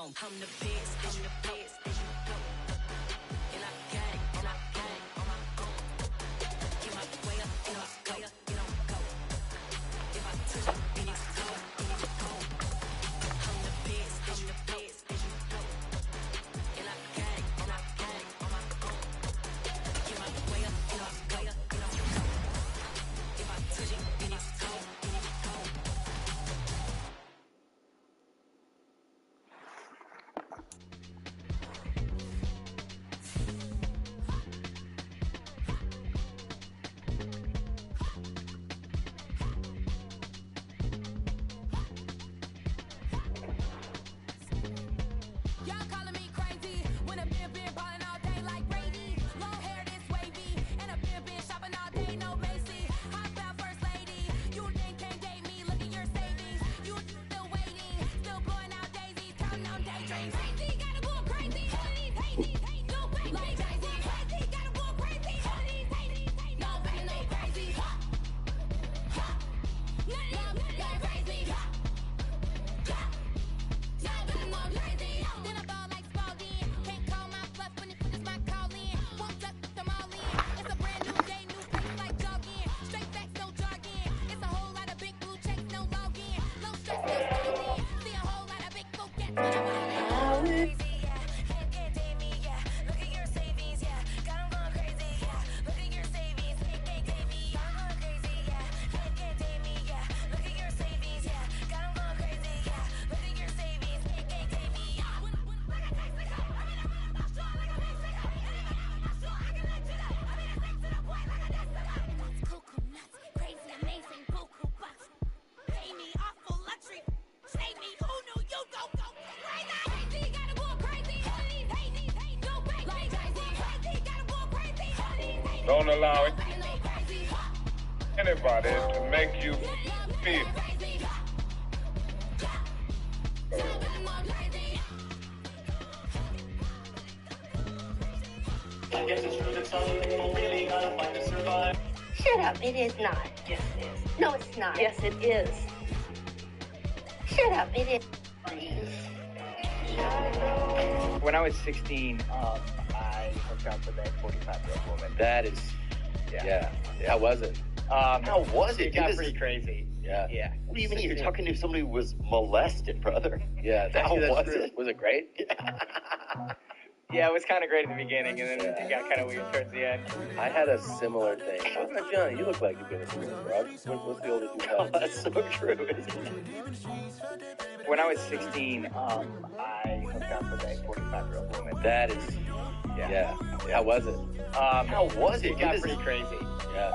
I'm the best, I'm the best, there you go. And I got it, and I got it on my own. Get my way up, and I go, you don't go. If I touch it, then it's cold, then it's cold. I'm the best, there you go. And I got it, and I got it on my own. Get my way up, and I go, you don't go. If I touch it, then it's cold, then it's cold. Y'all calling me crazy when a been ballin' all day like Brady. Long hair this wavy, and a been shopping all day, no Macy. Hot about first lady, you think can't date me? Look at your savings, you still waiting, still blowing out daisies, counting on daydreams. Crazy, gotta go crazy. All of these hate, no way, like crazy. Crazy, gotta go crazy. All of these hate, no way, no crazy. None of y'all crazy. Then I ball like Spalding. Can't call my bluff when it's my calling. Won't duck them all in. It's a brand new day, new pace like jogging. Straight facts, no jargon. It's a whole lot of big blue checks, no login. Low stress, no stalling. See a whole lot of big folk gets when I'm all in. Crazy, yeah. Can't date me, yeah. Look at your savings, yeah. Got 'em going crazy, yeah. Look at your savings, can't date me. I'm going crazy, yeah. Can't date me, yeah. Look at your savings, yeah. Got 'em going crazy, yeah. Look at your savings, can't date me. Crazy, amazing, buku bucks. Pay me off for luxury. Save me, who knew you go crazy? Crazy, gotta go crazy. All of these hate, no way, like crazy. Crazy, gotta go crazy. All of these hate, Don't allow no crazy. anybody to make you feel. Shut up, it is not. Yes, it is. No, it's not. Yes, it is. Shut up, it is. When I was 16, I hooked up with a 45-year-old woman. That is, yeah. How was it? How was it? It got This pretty is- crazy. Yeah. What do you mean? You're talking to somebody who was molested, brother? Yeah. How Actually, was true. it? Was it great? Yeah, it was kind of great at the beginning, and then it got kind of weird towards the end. I had a similar thing. What about Johnny? You look like you've been through drugs. What's the oldest you've Oh, had? that's so true, isn't it? When I was 16, I hooked up with a 45-year-old woman. That is, yeah. How was it? How was it? It got This pretty is- crazy. Yeah.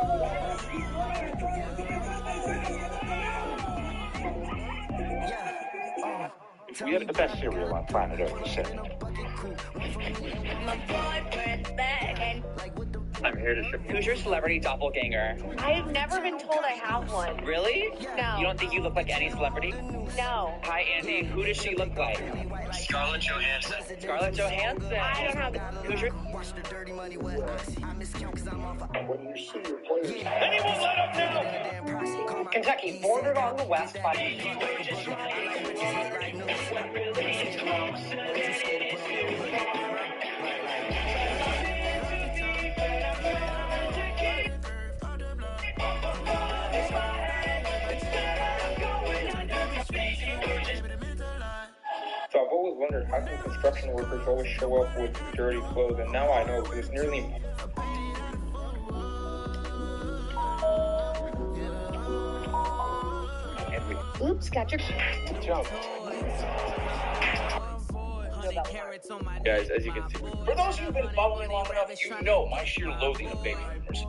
We had the best cereal on planet Earth, you said. I'm here to ship. Who's your celebrity doppelganger? I've never been told I have one. Really? No. You don't think you look like any celebrity? No. Hi, Andy. Who does she look like? Scarlett Johansson. Scarlett Johansson. I don't have. Who's your... Anyone let up now? Kentucky, bordered on the west by... So I've always wondered how come construction workers always show up with dirty clothes, and now I know because it's nearly... Oops, got your. jump. Guys, as you can see, for those who've been following long enough, you know my sheer loathing of baby boomers.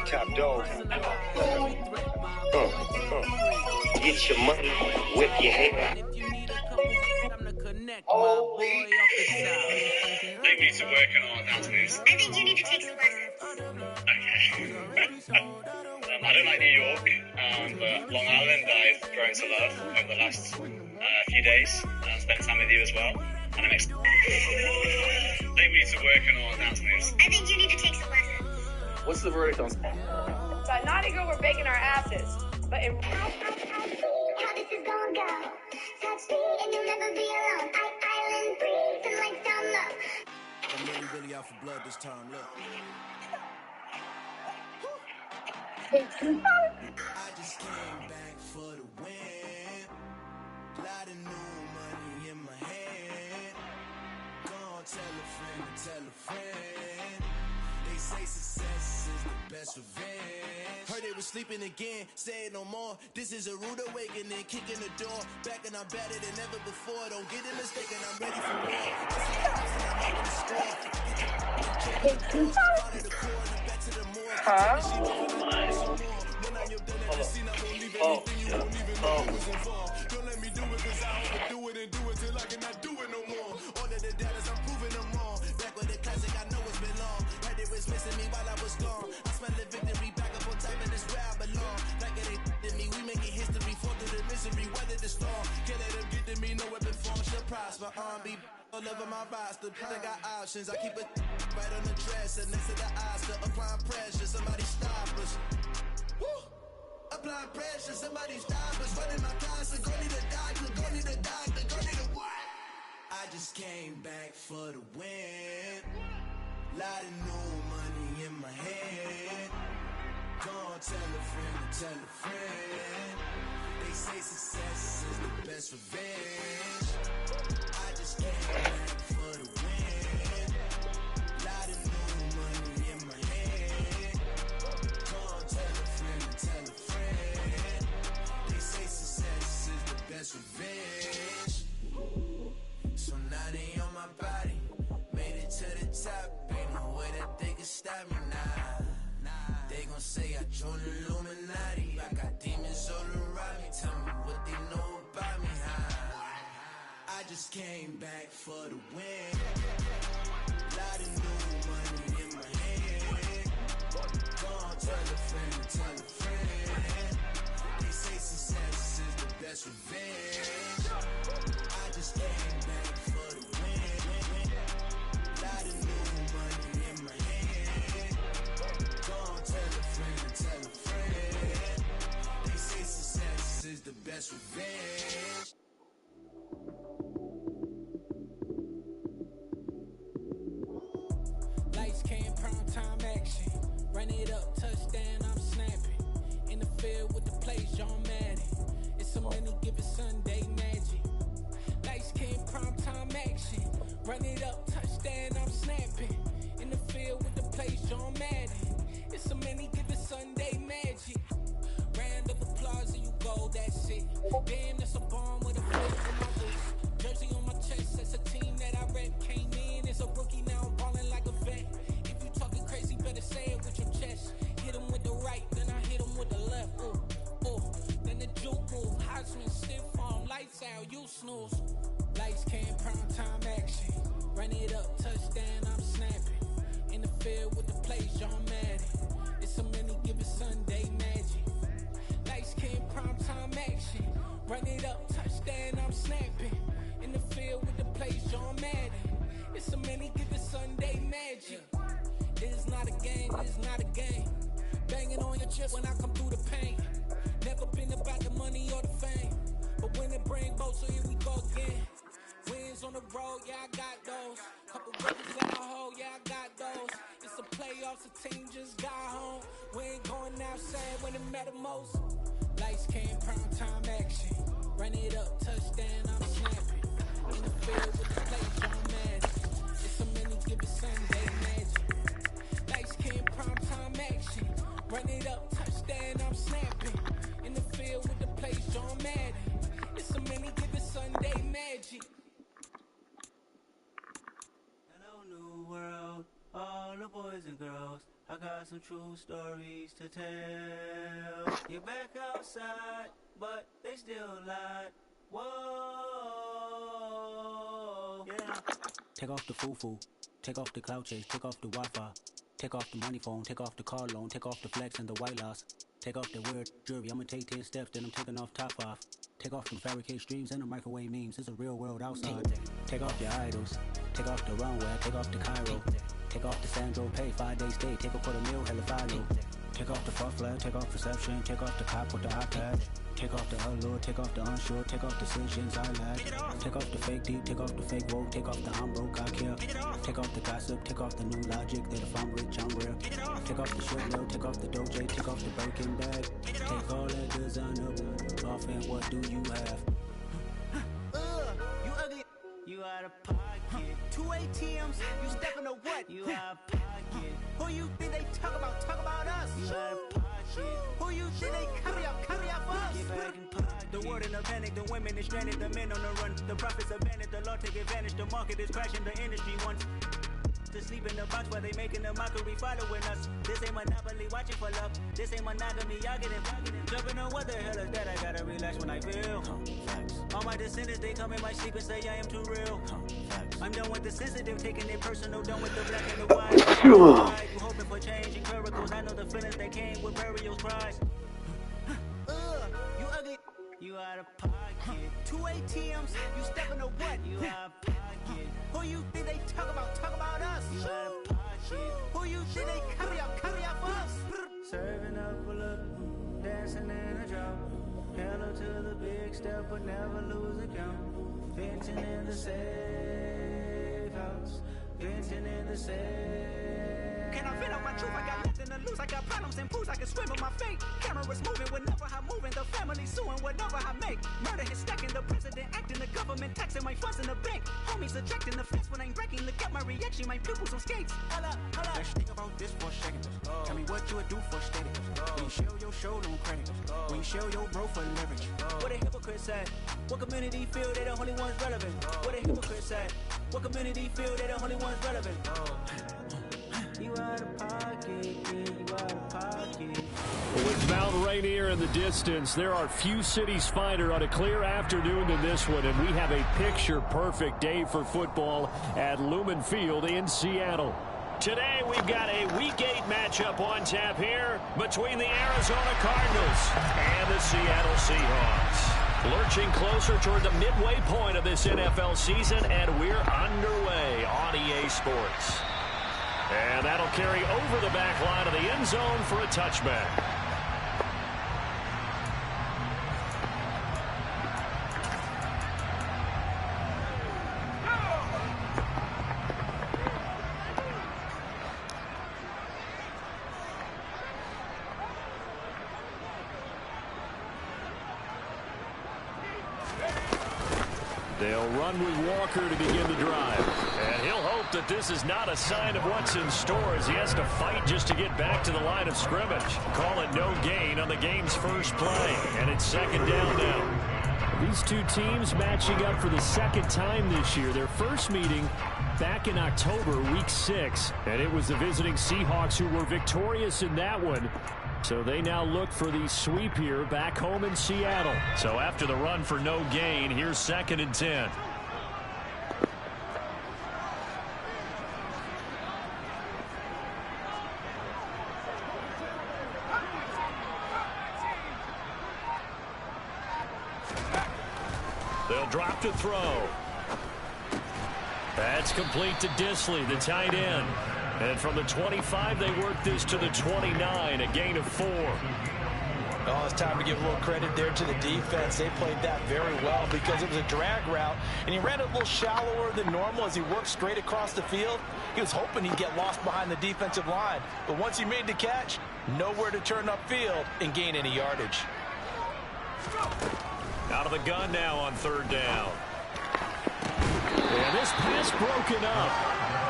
Top dog. Get your money, whip your hair. Leave me to working on that, please. I think you need to take some lessons. Okay. I don't like New York, but Long Island I've grown to love over the last a few days, spend time with you as well. And I'm excited. I think we need to work on all dance moves. I think you need to take some lessons. What's the verdict on? That naughty girl, we're baking our asses. But in How this is gonna go. Touch me and you'll never be alone. Island breeze and lights down low. I'm really out for blood this time, look. I just came back for the win. Lot of new money in my hand. Gonna tell a friend. They say success is the best revenge. Heard they was sleeping again, say it no more. This is a rude awakening, kicking the door. Back and I'm better than ever before. Don't get it mistaken, I'm ready for war. Don't let me do it, cause I overdo it and do it till I cannot do it no more. All of the doubters, I'm proving them wrong. Back with the classic, I know it's been long. Heard it was missing me while I was gone. I smell the victory back up on top, and it's where I belong. Like it ain't to me, we making history. Fall through the misery, weather the storm. Can't let them get to me, no weapon form should prosper. Be all over my roster, I got options. I keep it right on the dresser, next to the Oscar. Applying pressure, somebody stop us. Woo! Applying pressure, somebody stop us. Running my closet, go need a doctor, go need a doctor, go need a what? I just came back for the win. Lot of new money in my hand. Gonna tell a friend. They say success is the best revenge. I just came back for the win. Lot of new money in my hand. Gonna tell a friend. They say success is the best revenge. So now they on my body. Made it to the top. Ain't no way that they can stop me now. They gon' say I joined the Illuminati. I got demons all around me. Tell me what they know about me, I just came back for the win. Lot of new money in my hand. Gonna tell a friend. They say success is the best revenge. I just came back for the win. Lot of new money in my hand. Gonna tell a friend. They say success is the best revenge. Lights, cam, prime time action. Run it up, touchdown, I'm snapping. In the field with the plays, John Madden. It's a many given Sunday magic. Lights, cam, prime time action. Run it up, touchdown, I'm snapping. In the field with the plays, John Madden. It's a many given Sunday magic. Round of applause and you go, that's it. Damn, that's a bomb with a flip on my wrist. Jersey on my chest, that's a team that I rep. Came in as a rookie, now I'm ballin' like a vet. If you talking crazy, better say it with your chest. Hit him with the right, then I hit him with the left. Then the juke move, Heisman, stiff arm, lights out, you snooze. Lights, cam, prime time action. Run it up, touchdown, I'm snapping. In the field with the plays, John Madden. It's a many given Sunday magic. Lights, cam, prime time action. Run it up, touchdown, I'm snapping. In the field with the plays, John Madden. It's a many given Sunday magic. It is not a game, it is not a game. Banging on your chest when I come through the pain. Never been about the money or the fame. But when it bring both, so here we go again. Wins on the road, yeah, I got those. Couple records in the hole, yeah, I got those. It's the playoffs, the team just got home. We ain't going outside when it matter most. Lights, cam, prime time action. Run it up, touchdown, I'm snapping. In the field with the plays, John Madden. It's a many given Sunday magic. Lights, cam, prime time action. Run it up, touchdown, I'm snapping. In the field with the plays, John Madden. It's a many given Sunday magic. Hello, new world, all the boys and girls. I got some true stories to tell. You're back outside, but they still lied. Whoa, yeah. Take off the foo-foo, take off the cloud chase, take off the Wi-Fi. Take off the money phone, take off the car loan, take off the flex and the white loss. Take off the weird jewelry, I'ma take 10 steps, then I'm taking off top off. Take off them fabricated streams and the microwave memes, it's a real world outside. Take off your idols, take off the runway, take off the Cairo. Take off the Sandro pay, 5-day stay, take a $250,000, hella follow. Take off the fuck flag, take off perception, take off the cop with the iPad. Take off the allure, take off the unsure, take off decisions I lack. Take off the fake deep, take off the fake woke, take off the I'm broke, I care. Take off the gossip, take off the new logic that if I'm rich, I'm rare. Take off the shit low, take off the doje, take off the Birkin bag. Take all that designer off and what do you have? You ugly. You out of pocket. 2 ATMs, you stepping to what? You out of pocket. Who you think they talk about us? You out of pocket. Who you think they carry out for us? Get back in pocket. The world in a panic, the women is stranded, the men on the run. The profits abandoned, the law take advantage, the market is crashing, the industry wants to sleep in the box while they making a mockery following us. This ain't monopoly, watching for love. This ain't monogamy, y'all get it. Jumping on what the hell is that? I gotta relax when I feel. All my descendants, they come in my sleep and say I am too real. I'm done with the sensitive, taking it personal, done with the black and the white. You hoping for change and miracles. I know the feelings that came with burial cries. You ugly. You out of pocket. 2 ATMs, you stepping to what? You out of pocket. Who you think they talk about us? You out of pocket. Who you think they carry out for us? Serving up a look, dancing in a drop. Hello to the big step, but never lose a count. Venting in the safe house. Venting in the safe. Can I vent out my truth? I got nothing to lose. I got problems and booze. I can swim in my fate. Cameras moving whenever I'm moving. The family suing whatever I make. Murder is stacking. The president acting. The government taxing my funds in the bank. Homies ejecting the fence when I'm breaking. Look at my reaction. My pupils on skates. Hold up. Let's think about this for a second. Tell me what you would do for status. When you show your show, no credit. When you show your bro for leverage. What a hypocrite said. What community feel they the only ones relevant? What a hypocrite said. What community feel they the only ones relevant? You out of pocket, you out of pocket. With Mount Rainier in the distance, there are few cities finer on a clear afternoon than this one, and we have a picture-perfect day for football at Lumen Field in Seattle. Today, we've got a Week 8 matchup on tap here between the Arizona Cardinals and the Seattle Seahawks. Lurching closer toward the midway point of this NFL season, and we're underway on EA Sports. And that'll carry over the back line of the end zone for a touchback. They'll run with Walker to begin the drive. And he'll hope that this is not a sign of what's in store as he has to fight just to get back to the line of scrimmage. Call it no gain on the game's first play. And it's second down now. These two teams matching up for the second time this year. Their first meeting back in October, Week 6. And it was the visiting Seahawks who were victorious in that one. So they now look for the sweep here back home in Seattle. So after the run for no gain, here's 2nd and 10. They'll drop to throw. That's complete to Disley, the tight end. And from the 25, they work this to the 29, a gain of 4. Oh, it's time to give a little credit there to the defense. They played that very well because it was a drag route, and he ran it a little shallower than normal as he worked straight across the field. He was hoping he'd get lost behind the defensive line, but once he made the catch, nowhere to turn upfield and gain any yardage. Out of the gun now on 3rd down. And this pass broken up.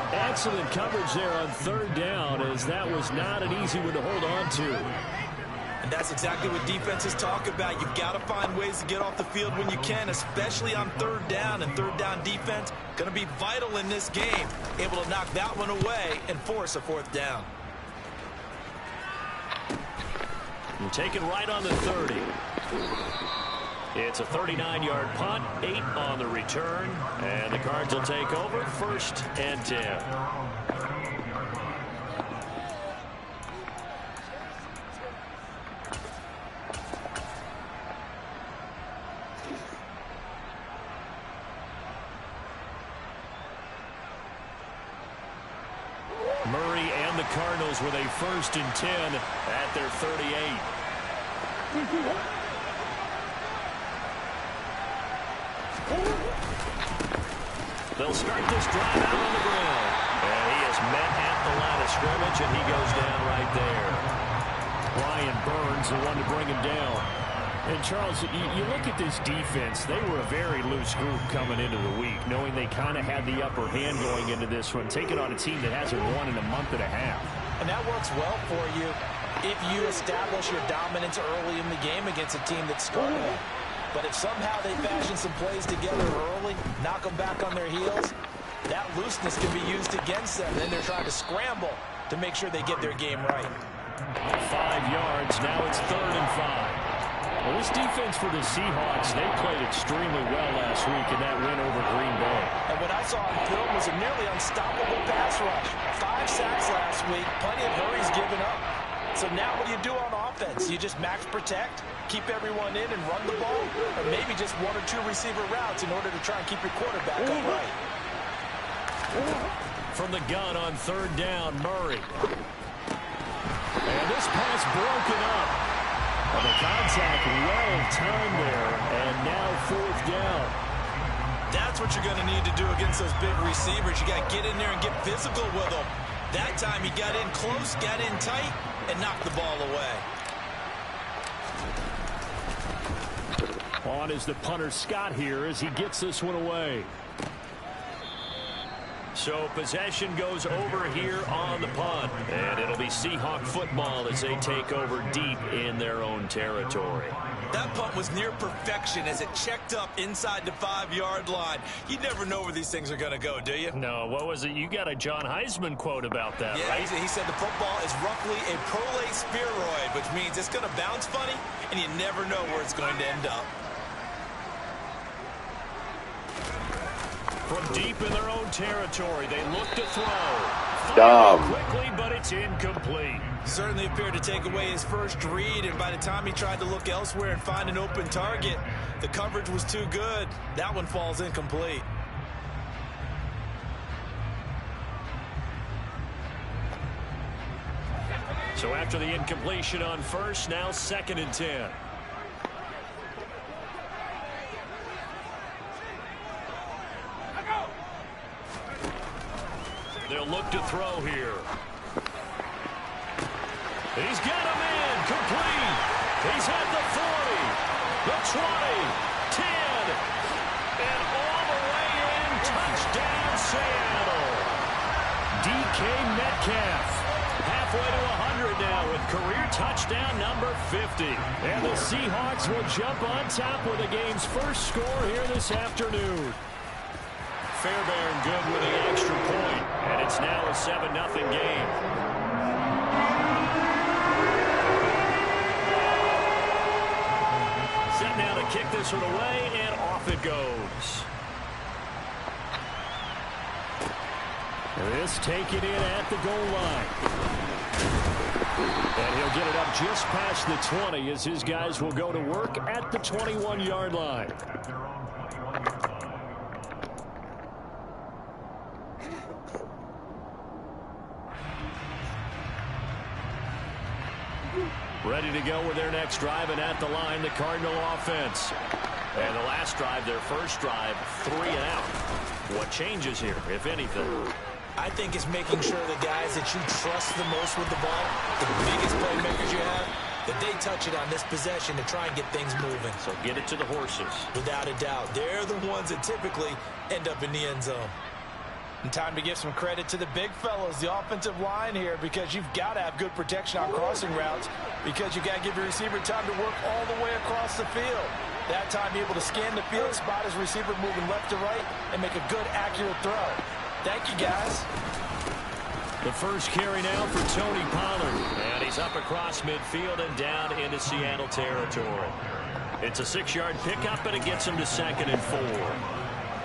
Excellent coverage there on 3rd down, as that was not an easy one to hold on to. And that's exactly what defenses talk about. You've got to find ways to get off the field when you can, especially on 3rd down. And 3rd down defense going to be vital in this game. Able to knock that one away and force a 4th down. And taken right on the 30. It's a 39-yard punt, 8 on the return, and the Cards will take over 1st and 10. Cardinals with a 1st and 10 at their 38. They'll start this drive out on the ground. And he is met at the line of scrimmage, and he goes down right there. Brian Burns, the one to bring him down. And, Charles, you look at this defense, they were a very loose group coming into the week, knowing they kind of had the upper hand going into this one, taking on a team that hasn't won in a month and a half. And that works well for you if you establish your dominance early in the game against a team that's struggling. But if somehow they fashion some plays together early, knock them back on their heels, that looseness can be used against them. Then they're trying to scramble to make sure they get their game right. 5 yards. Now it's 3rd and 5. Well, this defense for the Seahawks, they played extremely well last week in that win over Green Bay. And what I saw on film was a nearly unstoppable pass rush. 5 sacks last week, plenty of hurries given up. So now what do you do on offense? You just max protect, keep everyone in and run the ball, or maybe just 1 or 2 receiver routes in order to try and keep your quarterback upright. From the gun on 3rd down, Murray. And this pass broken up. And the contact well timed there, and now 4th down. That's what you're going to need to do against those big receivers. You got to get in there and get physical with them. That time he got in close, got in tight, and knocked the ball away. On is the punter Scott here as he gets this one away. So possession goes over here on the punt. And it'll be Seahawk football as they take over deep in their own territory. That punt was near perfection as it checked up inside the 5-yard line. You never know where these things are going to go, do you? No, what was it? You got a John Heisman quote about that, yeah, right? He said the football is roughly a prolate spheroid, which means it's going to bounce funny, and you never know where it's going to end up. From deep in their own territory, they look to throw. Dumb. Quickly, but it's incomplete. Certainly appeared to take away his first read, and by the time he tried to look elsewhere and find an open target, the coverage was too good. That one falls incomplete. So after the incompletion on 1st, now 2nd and 10. They'll look to throw here. He's got him in, complete. He's at the 40, the 20, 10, and all the way in. Touchdown, Seattle. DK Metcalf, halfway to 100 now with career touchdown number 50. And the Seahawks will jump on top with the game's first score here this afternoon. Fairbairn good with the extra point, and it's now a 7-0 game. Set now to kick this one away, and off it goes. This taken in at the goal line. And he'll get it up just past the 20 as his guys will go to work at the 21-yard line. Ready to go with their next drive, and at the line, the Cardinal offense. And the last drive, their first drive, 3 and out. What changes here, if anything? I think it's making sure the guys that you trust the most with the ball, the biggest playmakers you have, that they touch it on this possession to try and get things moving. So get it to the horses. Without a doubt. They're the ones that typically end up in the end zone. And time to give some credit to the big fellows, the offensive line here, because you've got to have good protection on crossing routes, because you've got to give your receiver time to work all the way across the field. That time, be able to scan the field, spot his receiver moving left to right, and make a good, accurate throw. Thank you, guys. The first carry now for Tony Pollard. And he's up across midfield and down into Seattle territory. It's a 6-yard pickup, and it gets him to 2nd and 4.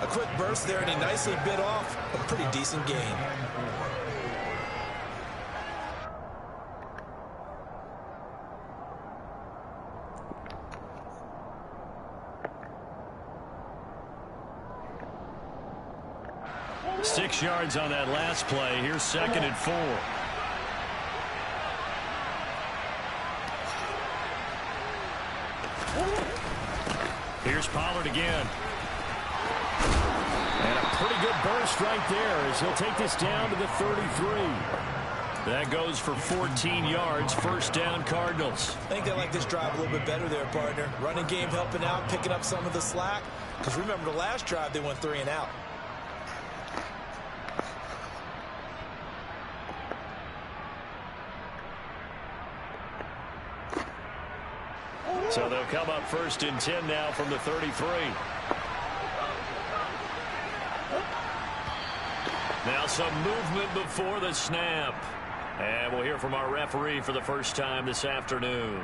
A quick burst there, and he nicely bit off a pretty decent gain. Six yards on that last play. Here's 2nd and 4. Here's Pollard again. And a pretty good burst right there as he'll take this down to the 33. That goes for 14 yards. First down, Cardinals. I think they like this drive a little bit better there, partner. Running game helping out, picking up some of the slack. Because remember, the last drive, they went 3 and out. So they'll come up first and 10 now from the 33. Now some movement before the snap. And we'll hear from our referee for the first time this afternoon.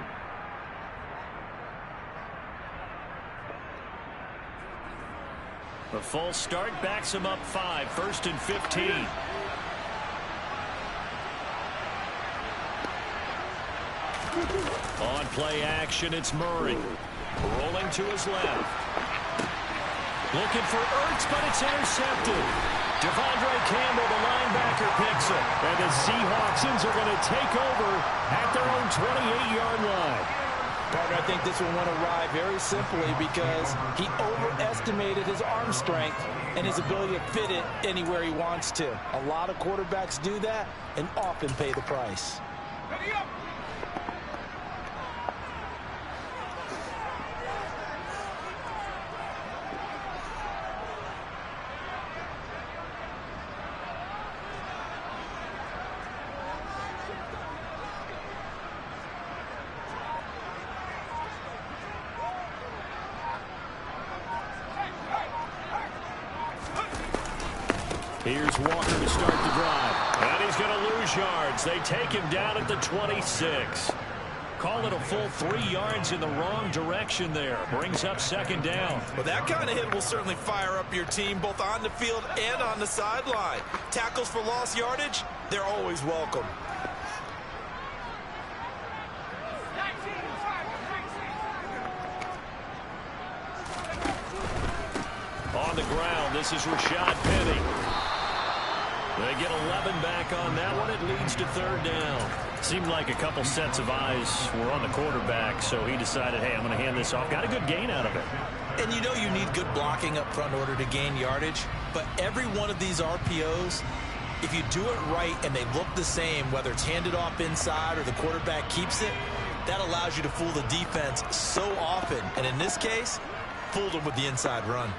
The false start backs him up 5. First and 15. On play action, it's Murray. Rolling to his left. Looking for Ertz, but it's intercepted. Devondre Campbell, the linebacker, picks it. And the Seahawks are going to take over at their own 28-yard line. Partner, I think this will want to ride very simply because he overestimated his arm strength and his ability to fit it anywhere he wants to. A lot of quarterbacks do that and often pay the price. Ready up! Here's Walker to start the drive. And he's going to lose yards. They take him down at the 26. Call it a full 3 yards in the wrong direction there. Brings up second down. Well, that kind of hit will certainly fire up your team both on the field and on the sideline. Tackles for lost yardage, they're always welcome. On the ground, this is Rashad Penny. They get 11 back on that one. It leads to third down. Seemed like a couple sets of eyes were on the quarterback, so he decided, hey, I'm going to hand this off. Got a good gain out of it. And you know you need good blocking up front in order to gain yardage, but every one of these RPOs, if you do it right and they look the same, whether it's handed off inside or the quarterback keeps it, that allows you to fool the defense so often. And in this case, fooled them with the inside run.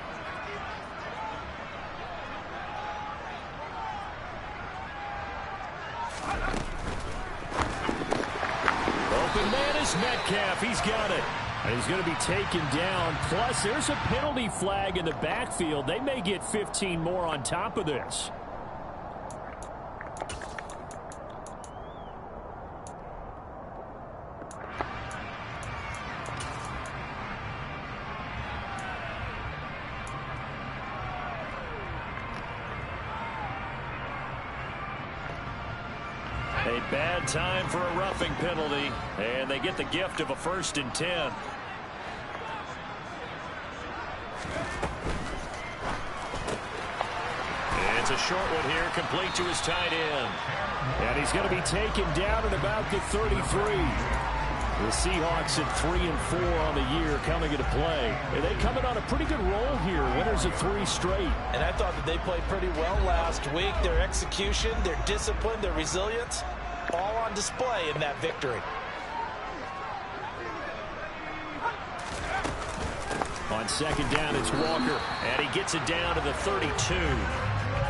Open man is Metcalf. He's got it. And he's going to be taken down. Plus, there's a penalty flag in the backfield. They may get 15 more on top of this. A bad time for a roughing penalty, and they get the gift of a 1st and 10. It's a short one here, complete to his tight end. And he's going to be taken down at about the 33. The Seahawks at 3-4 on the year coming into play. And they coming on a pretty good roll here. Winners of 3 straight. And I thought that they played pretty well last week. Their execution, their discipline, their resilience, all on display in that victory. On second down, it's Walker. And he gets it down to the 32.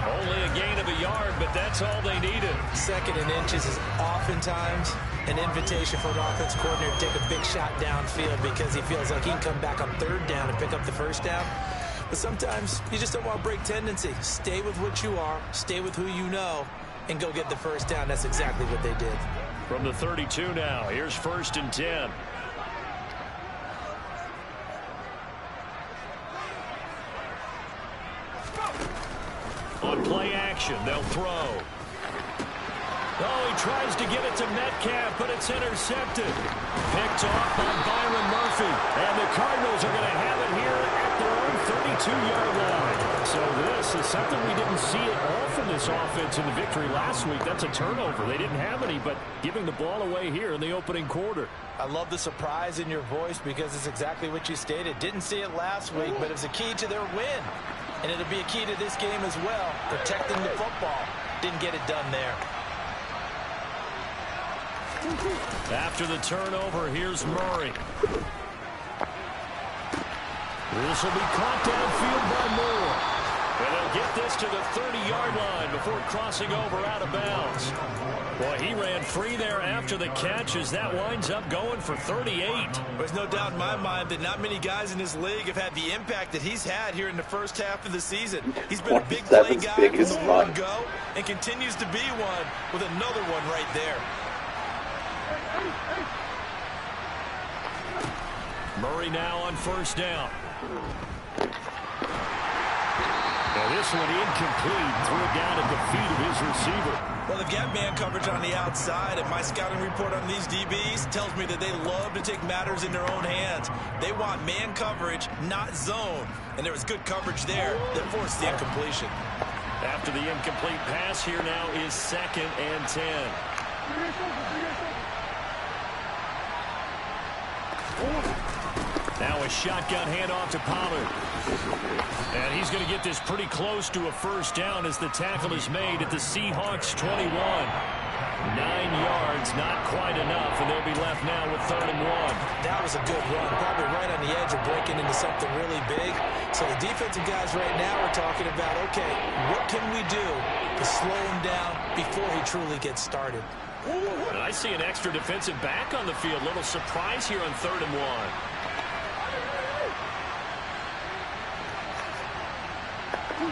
Only a gain of a yard, but that's all they needed. Second and inches is oftentimes an invitation for an offense coordinator to take a big shot downfield because he feels like he can come back on third down and pick up the first down. But sometimes you just don't want to break tendency. Stay with what you are, stay with who you know, and go get the first down. That's exactly what they did. From the 32 now, here's 1st and 10. On play action, they'll throw. Oh, he tries to get it to Metcalf, but it's intercepted. Picked off by Byron Murphy. And the Cardinals are going to have it here at their own 32-yard line. So this is something we didn't see at all from this offense in the victory last week. That's a turnover. They didn't have any, but giving the ball away here in the opening quarter. I love the surprise in your voice because it's exactly what you stated. Didn't see it last week, but it was a key to their win. And it'll be a key to this game as well, protecting the football. Didn't get it done there. After the turnover, here's Murray. This will be caught downfield by Moore. And they'll get this to the 30-yard line before crossing over out of bounds. Boy, he ran free there after the catch as that winds up going for 38. There's no doubt in my mind that not many guys in this league have had the impact that he's had here in the first half of the season. He's been a big play guy from the word go and continues to be one with another one right there. Murray now on first down. Now this one incomplete. Threw it down at the feet of his receiver. Well, they've got man coverage on the outside, and my scouting report on these DBs tells me that they love to take matters in their own hands. They want man coverage, not zone. And there was good coverage there that forced the incompletion. After the incomplete pass, here now is 2nd and 10. Now a shotgun handoff to Pollard. And he's going to get this pretty close to a first down as the tackle is made at the Seahawks 21. 9 yards, not quite enough, and they'll be left now with 3rd and 1. That was a good run, probably right on the edge of breaking into something really big. So the defensive guys right now are talking about, okay, what can we do to slow him down before he truly gets started? And I see an extra defensive back on the field. Little surprise here on 3rd and 1. And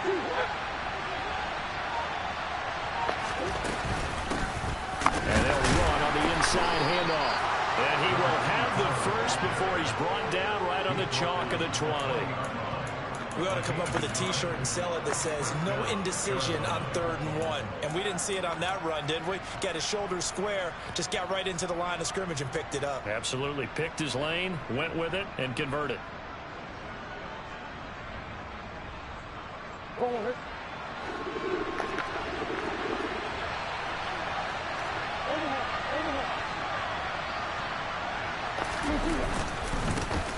they'll run on the inside handoff. And he will have the first before he's brought down right on the chalk of the 20. We ought to come up with a T-shirt and sell it that says, no indecision on 3rd and 1. And we didn't see it on that run, did we? Got his shoulders square, just got right into the line of scrimmage and picked it up. Absolutely. Picked his lane, went with it, and converted.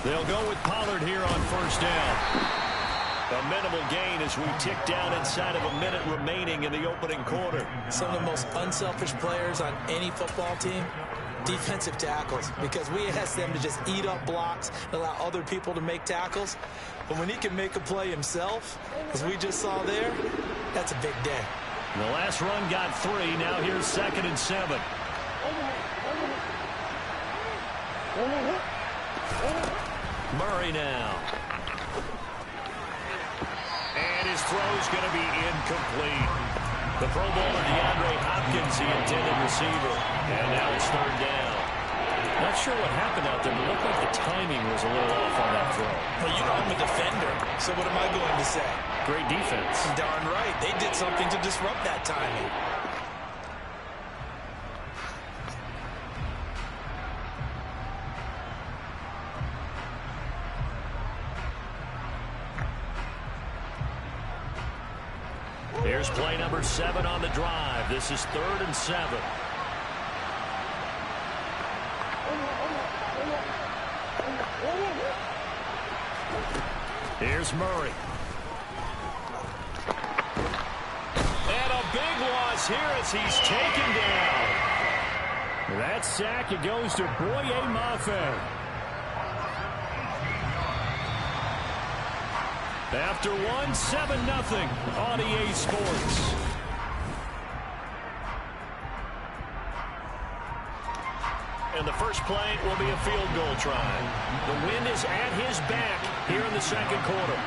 They'll go with Pollard here on first down. A minimal gain as we tick down inside of a minute remaining in the opening quarter. Some of the most unselfish players on any football team, defensive tackles, because we ask them to just eat up blocks and allow other people to make tackles. But when he can make a play himself, as we just saw there, that's a big day. The last run got 3. Now here's 2nd and 7. Murray now. And his throw's going to be incomplete. The Pro Bowler DeAndre Hopkins, the intended receiver. And now it's 3rd down. Not sure what happened out there, but it looked like the timing was a little off on that throw. Well, you know I'm a defender, so what am I going to say? Great defense. Darn right. They did something to disrupt that timing. Here's play number 7 on the drive. This is 3rd and 7. Here's Murray. And a big loss here as he's taken down. That sack, it goes to Boye Mafe. After 1, 7-0 on EA Sports. And the first play will be a field goal try. The wind is at his back here in the 2nd quarter.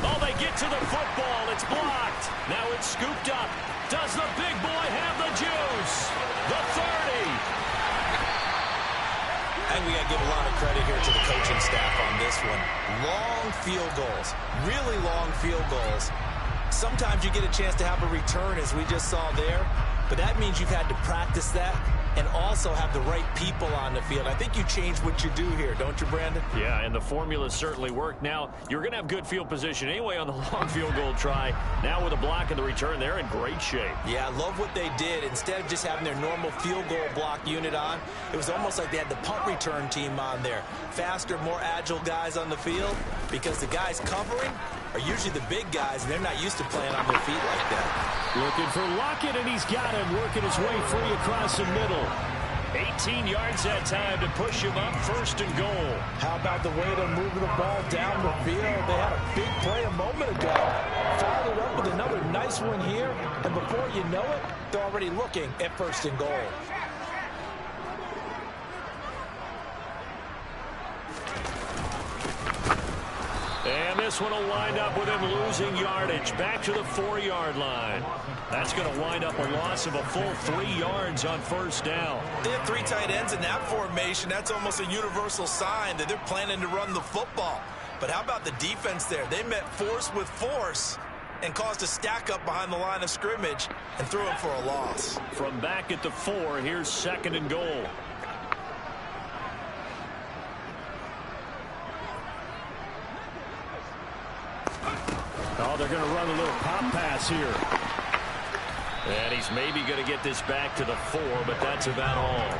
Oh, they get to the football. It's blocked. Now it's scooped up. Does the big boy have the juice? The 30. I think we got to give a lot of credit here to the coaching staff on this one. Long field goals, really long field goals. Sometimes you get a chance to have a return, as we just saw there, but that means you've had to practice that and also have the right people on the field. I think you change what you do here, don't you, Brandon? Yeah, and the formula certainly worked. Now, you're going to have good field position anyway on the long field goal try. Now with a block in the return, they're in great shape. Yeah, I love what they did. Instead of just having their normal field goal block unit on, it was almost like they had the punt return team on there. Faster, more agile guys on the field, because the guys covering are usually the big guys, and they're not used to playing on their feet like that. Looking for Lockett, and he's got him working his way free across the middle. 18 yards that time to push him up, 1st and goal. How about the way to move the ball down the field? They had a big play a moment ago. Followed up with another nice one here, and before you know it, they're already looking at 1st and goal. And this one will wind up with him losing yardage. Back to the 4-yard line. That's going to wind up a loss of a full 3 yards on 1st down. They have 3 tight ends in that formation. That's almost a universal sign that they're planning to run the football. But how about the defense there? They met force with force and caused a stack up behind the line of scrimmage and threw him for a loss. From back at the 4, here's 2nd and goal. Oh, they're going to run a little pop pass here. And he's maybe going to get this back to the 4, but that's about all.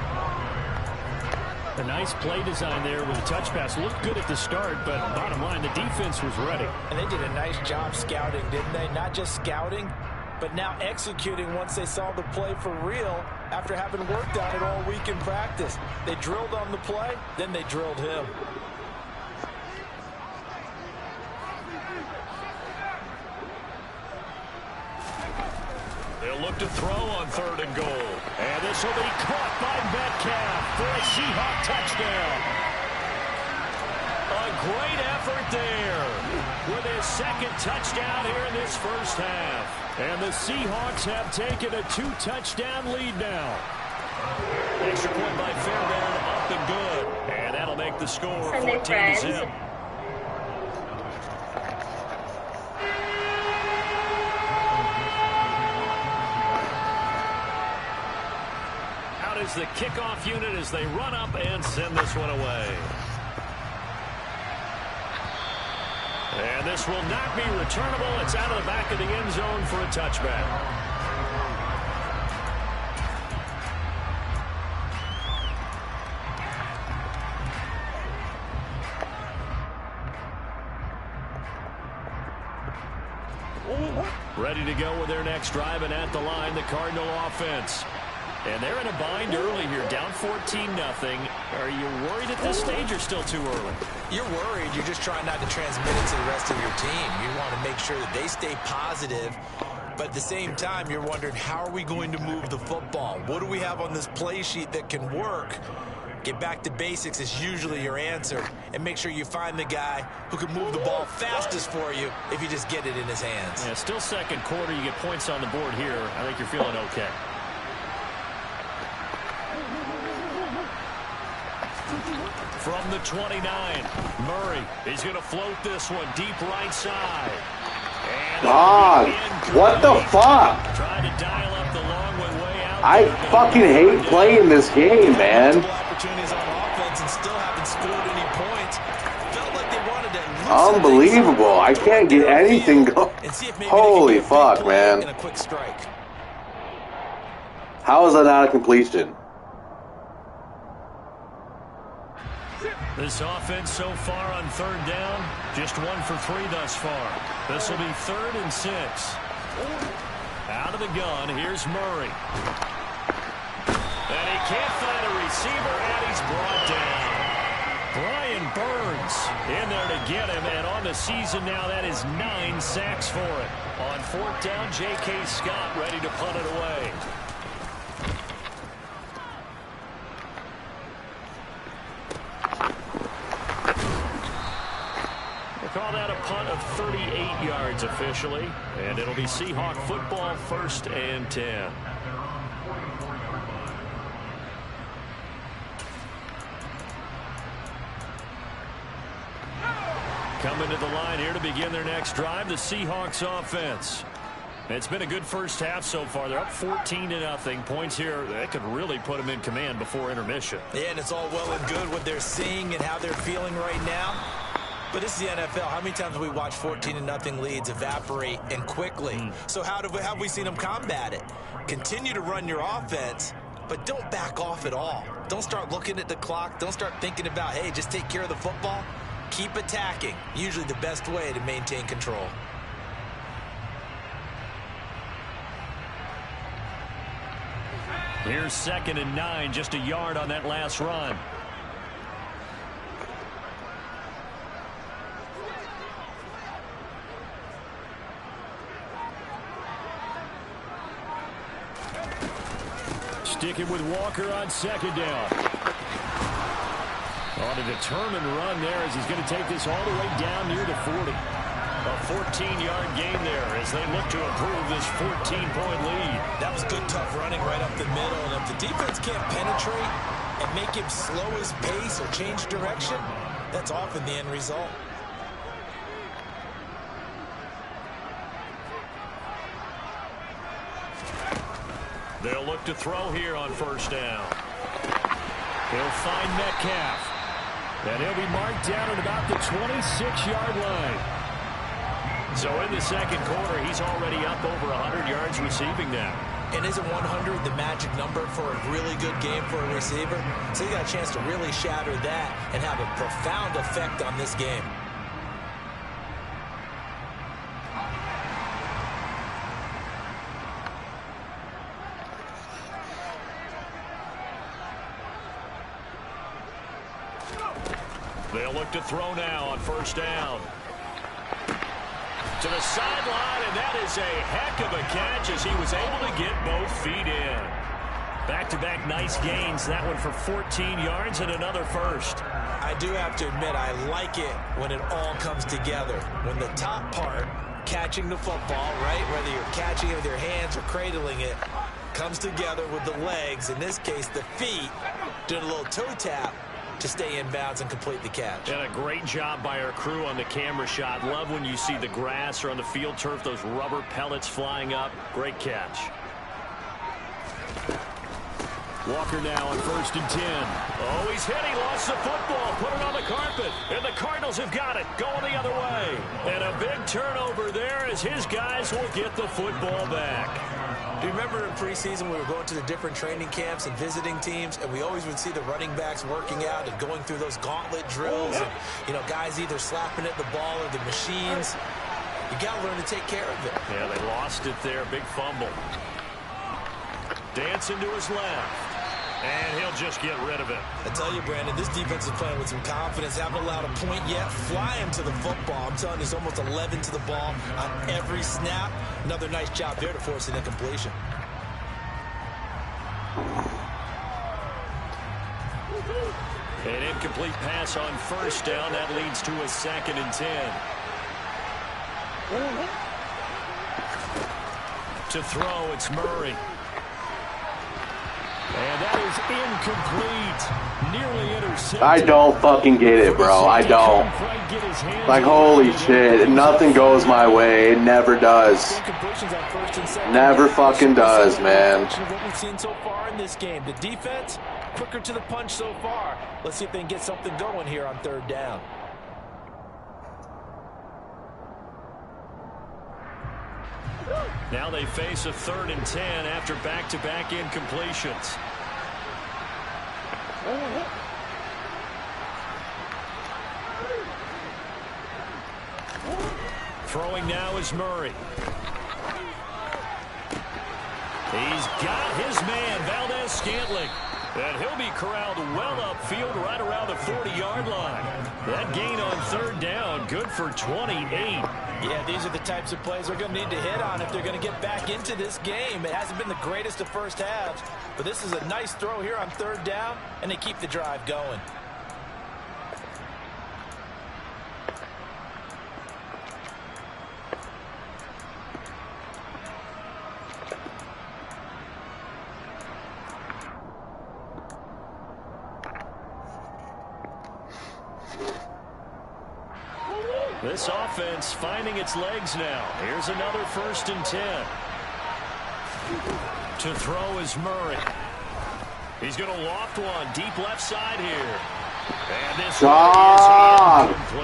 A nice play design there with a touch pass. Looked good at the start, but bottom line, the defense was ready. And they did a nice job scouting, didn't they? Not just scouting, but now executing once they saw the play for real after having worked on it all week in practice. They drilled on the play, then they drilled him. They'll look to throw on 3rd and goal. And this will be caught by Metcalf for a Seahawk touchdown. A great effort there with his 2nd touchdown here in this 1st half. And the Seahawks have taken a 2-touchdown lead now. Extra point by Fairbairn, up and good. And that'll make the score 14-0. Is the kickoff unit as they run up and send this one away. And this will not be returnable. It's out of the back of the end zone for a touchback. Ready to go with their next drive, and at the line, the Cardinal offense. And they're in a bind early here, down 14-0. Are you worried at this stage or still too early? You're worried. You're just trying not to transmit it to the rest of your team. You want to make sure that they stay positive. But at the same time, you're wondering, how are we going to move the football? What do we have on this play sheet that can work? Get back to basics is usually your answer. And make sure you find the guy who can move the ball fastest for you if you just get it in his hands. Yeah, still 2nd quarter. You get points on the board here. I think you're feeling okay. From the 29, Murray. He's going to float this one deep right side. God, what the fuck? Trying to dial up the long one way out. I fucking hate playing this game, man. Opportunities on offense and still haven't scored any points. Felt like they wanted to. Unbelievable. I can't get anything going. Holy fuck, man. A quick strike. How is that not a completion? This offense so far on 3rd down, just 1 for 3 thus far. This will be 3rd and 6. Out of the gun, here's Murray. And he can't find a receiver, and he's brought down. Brian Burns in there to get him, and on the season now, that is 9 sacks for it. On 4th down, J.K. Scott ready to punt it away. Call that a punt of 38 yards officially, and it'll be Seahawk football, 1st and 10. Coming to the line here to begin their next drive, the Seahawks offense. It's been a good first half so far. They're up 14-0. Points here that could really put them in command before intermission. Yeah, and it's all well and good what they're seeing and how they're feeling right now. But this is the NFL. How many times have we watched 14-0 leads evaporate and quickly? So how have we seen them combat it? Continue to run your offense, but don't back off at all. Don't start looking at the clock. Don't start thinking about, hey, just take care of the football. Keep attacking. Usually the best way to maintain control. Here's 2nd and 9, just a yard on that last run. Sticking with Walker on 2nd down. On a determined run there as he's going to take this all the way down near the 40. A 14-yard gain there as they look to improve this 14-point lead. That was good, tough running right up the middle. And if the defense can't penetrate and make him slow his pace or change direction, that's often the end result. They'll look to throw here on 1st down. He'll find Metcalf. And he'll be marked down at about the 26-yard line. So in the 2nd quarter, he's already up over 100 yards receiving now. And isn't 100 the magic number for a really good game for a receiver? So he got a chance to really shatter that and have a profound effect on this game. They'll look to throw now on 1st down. To the sideline, and that is a heck of a catch as he was able to get both feet in. Back-to-back nice gains. That one for 14 yards and another first. I do have to admit, I like it when it all comes together. When the top part, catching the football, right, whether you're catching it with your hands or cradling it, comes together with the legs, in this case the feet, doing a little toe tap to stay in bounds and complete the catch. And a great job by our crew on the camera shot. Love when you see the grass or on the field turf, those rubber pellets flying up. Great catch. Walker now on 1st and 10. Oh, he's hit. He lost the football. Put it on the carpet. And the Cardinals have got it. Going the other way. And a big turnover there as his guys will get the football back. Do you remember in preseason we were going to the different training camps and visiting teams, and we always would see the running backs working out and going through those gauntlet drills, and, you know, guys either slapping at the ball or the machines. You got to learn to take care of it. Yeah, they lost it there. Big fumble. Dancing to his left. And he'll just get rid of it. I tell you, Brandon, this defense is playing with some confidence. Haven't allowed a point yet. Fly him to the football. I'm telling you, there's almost 11 to the ball on every snap. Another nice job there to force an incompletion. An incomplete pass on 1st down. That leads to a 2nd and 10. To throw, it's Murray. And that is incomplete. Nearly intercepted. I don't fucking get it, bro. I don't. Like, holy shit. Nothing goes my way. It never does. Never fucking does, man. What we've seen so far in this game. The defense, quicker to the punch so far. Let's see if they can get something going here on 3rd down. Now they face a 3rd and 10 after back-to-back incompletions. Throwing now is Murray. He's got his man, Valdez-Scantling. And he'll be corralled well upfield right around the 40-yard line. That gain on 3rd down, good for 28. Yeah, these are the types of plays they're going to need to hit on if they're going to get back into this game. It hasn't been the greatest of first halves, but this is a nice throw here on 3rd down, and they keep the drive going. This offense finding its legs now. Here's another 1st and 10. To throw is Murray. He's going to loft one deep left side here. And this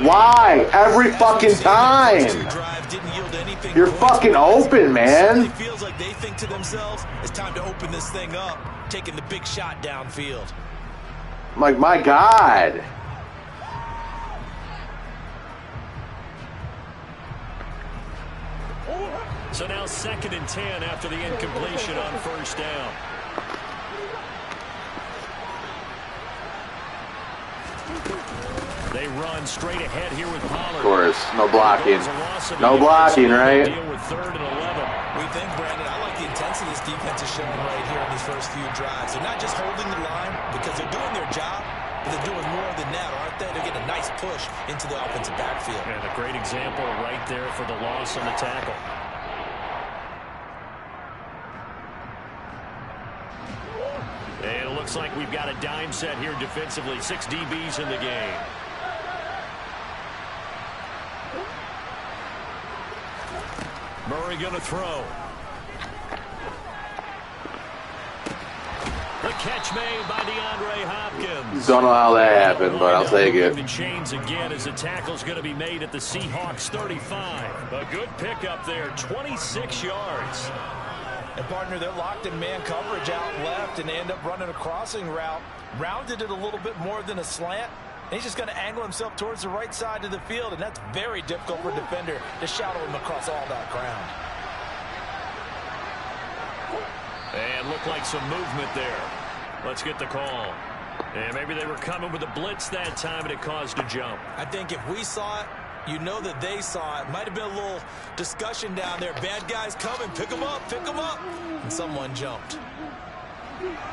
why? Every fucking time. You're fucking open, man. It feels like they think to themselves, it's time to open this thing up, taking the big shot downfield. I'm like, my God. So now 2nd and 10 after the incompletion on 1st down. They run straight ahead here with Pollard. Of course, no blocking. No blocking, right? Deal with 3rd and 11. We think, Brandon, I like the intensity this defense is showing right here in these first few drives. They're not just holding the line because they're doing their job, but they're doing more than that, aren't they? They're getting a nice push into the offensive backfield. And a great example right there for the loss on the tackle. And it looks like we've got a dime set here defensively. 6 DBs in the game. Murray going to throw. The catch made by DeAndre Hopkins. Don't know how that happened, but I'll take it. The chains again as the tackle's going to be made at the Seahawks 35. A good pickup there, 26 yards. And partner, they're locked in man coverage out left, and they end up running a crossing route. Rounded it a little bit more than a slant. And he's just going to angle himself towards the right side of the field, and that's very difficult for a defender to shadow him across all that ground. And looked like some movement there. Let's get the call. And maybe they were coming with a blitz that time, and it caused a jump. I think if we saw it, you know that they saw it. Might have been a little discussion down there. Bad guys coming. Pick them up. Pick them up. And someone jumped.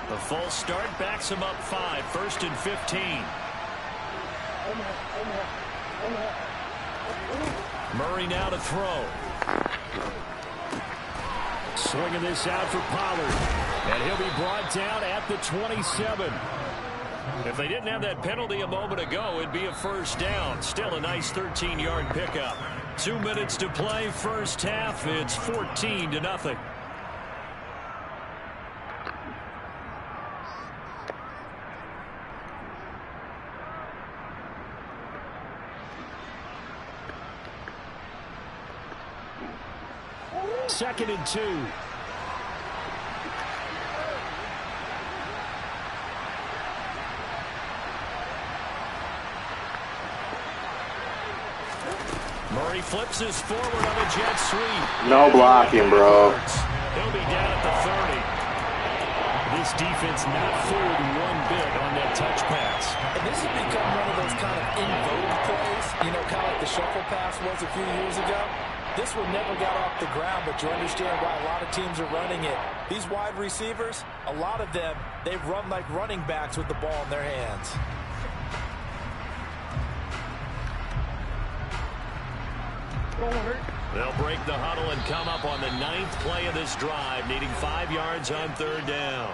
The false start backs him up 5. 1st and 15. Murray now to throw. Swinging this out for Pollard. And he'll be brought down at the 27. If they didn't have that penalty a moment ago, it'd be a 1st down. Still a nice 13-yard pickup. 2 minutes to play, 1st half. It's 14-0. Second and 2. Murray flips his forward on a jet sweep. No blocking, bro. He'll be down at the 30. This defense not fooled one bit on that touch pass. And this has become one of those kind of in vogue plays, you know, kind of like the shuffle pass was a few years ago. This one never got off the ground, but you understand why a lot of teams are running it. These wide receivers, a lot of them, they run like running backs with the ball in their hands. They'll break the huddle and come up on the 9th play of this drive, needing 5 yards on 3rd down.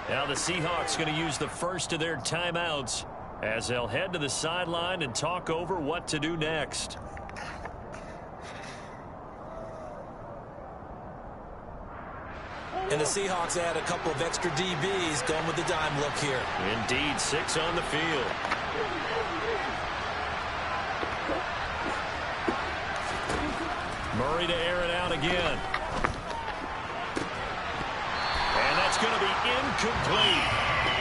Now the Seahawks going to use the first of their timeouts as they'll head to the sideline and talk over what to do next. And the Seahawks add a couple of extra DBs going with the dime look here. Indeed, 6 on the field. Murray to air it out again. And that's going to be incomplete.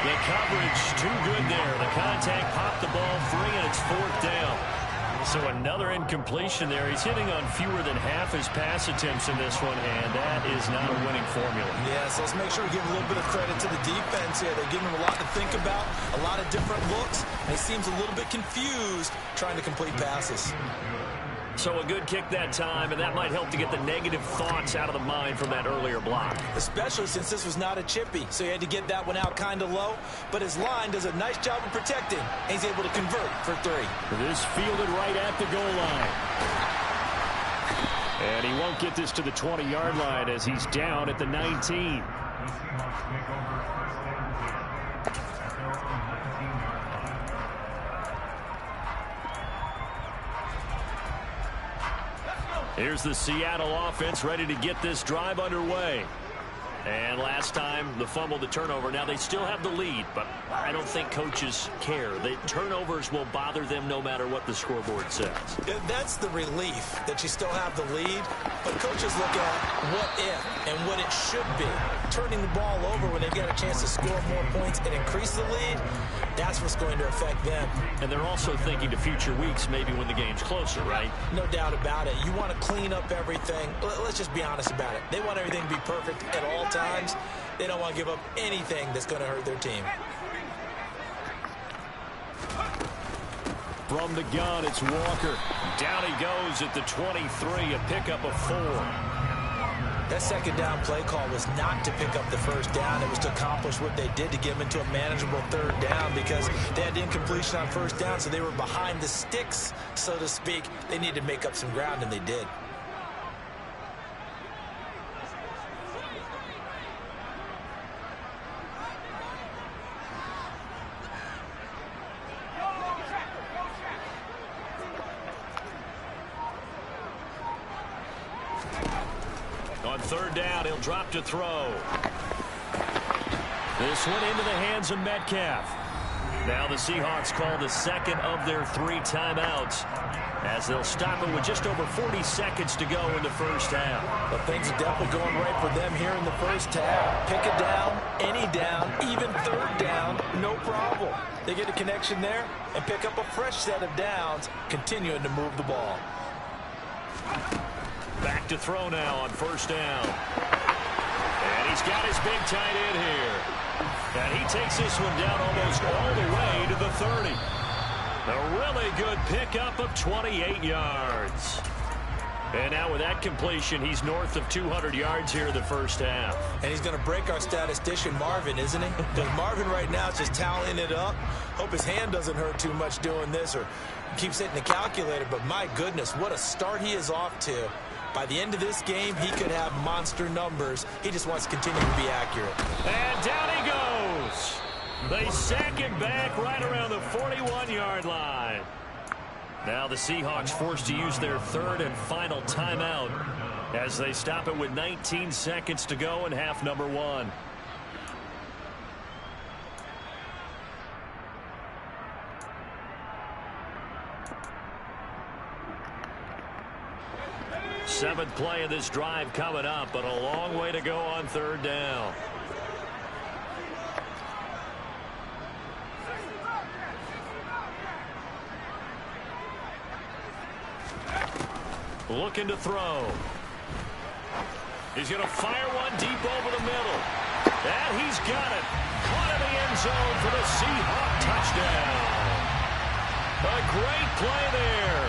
The coverage too good there. The contact popped the ball free, and it's 4th down. So another incompletion there. He's hitting on fewer than half his pass attempts in this one, and that is not a winning formula. Yeah, so let's make sure we give a little bit of credit to the defense here. They're giving him a lot to think about, a lot of different looks, and he seems a little bit confused trying to complete passes. So a good kick that time, and that might help to get the negative thoughts out of the mind from that earlier block. Especially since this was not a chippy, so he had to get that one out kind of low. But his line does a nice job of protecting, and he's able to convert for 3. This fielded right at the goal line. And he won't get this to the 20-yard line as he's down at the 19. Here's the Seattle offense ready to get this drive underway. And last time, the fumble, the turnover. Now they still have the lead, but I don't think coaches care. The turnovers will bother them no matter what the scoreboard says. That's the relief that you still have the lead, but coaches look at what if and what it should be. Turning the ball over when they get a chance to score more points and increase the lead, that's what's going to affect them. And they're also thinking to future weeks, maybe when the game's closer, right? No doubt about it. You want to clean up everything. Let's just be honest about it. They want everything to be perfect at all times. They don't want to give up anything that's going to hurt their team. From the gun, it's Walker. Down he goes at the 23, a pickup of 4. That second down play call was not to pick up the first down. It was to accomplish what they did to get them into a manageable third down because they had incompletion on first down, so they were behind the sticks, so to speak. They needed to make up some ground, and they did. On third down, he'll drop to throw. This one into the hands of Metcalf. Now the Seahawks call the second of their 3 timeouts as they'll stop it with just over 40 seconds to go in the first half. But things are definitely going right for them here in the first half. Pick a down, any down, even third down, no problem. They get a connection there and pick up a fresh set of downs, continuing to move the ball. Back to throw now on first down. And he's got his big tight end here. And he takes this one down almost all the way to the 30. A really good pickup of 28 yards. And now with that completion, he's north of 200 yards here in the first half. And he's going to break our statistician, Marvin, isn't he? Because Marvin right now is just tallying it up. Hope his hand doesn't hurt too much doing this or keeps hitting the calculator. But my goodness, what a start he is off to. By the end of this game, he could have monster numbers. He just wants to continue to be accurate. And down he goes. They sack him back right around the 41-yard line. Now the Seahawks forced to use their third and final timeout as they stop it with 19 seconds to go in half number 1. Seventh play of this drive coming up, but a long way to go on third down. Looking to throw. He's going to fire one deep over the middle. And he's got it. Caught in the end zone for the Seahawk touchdown. A great play there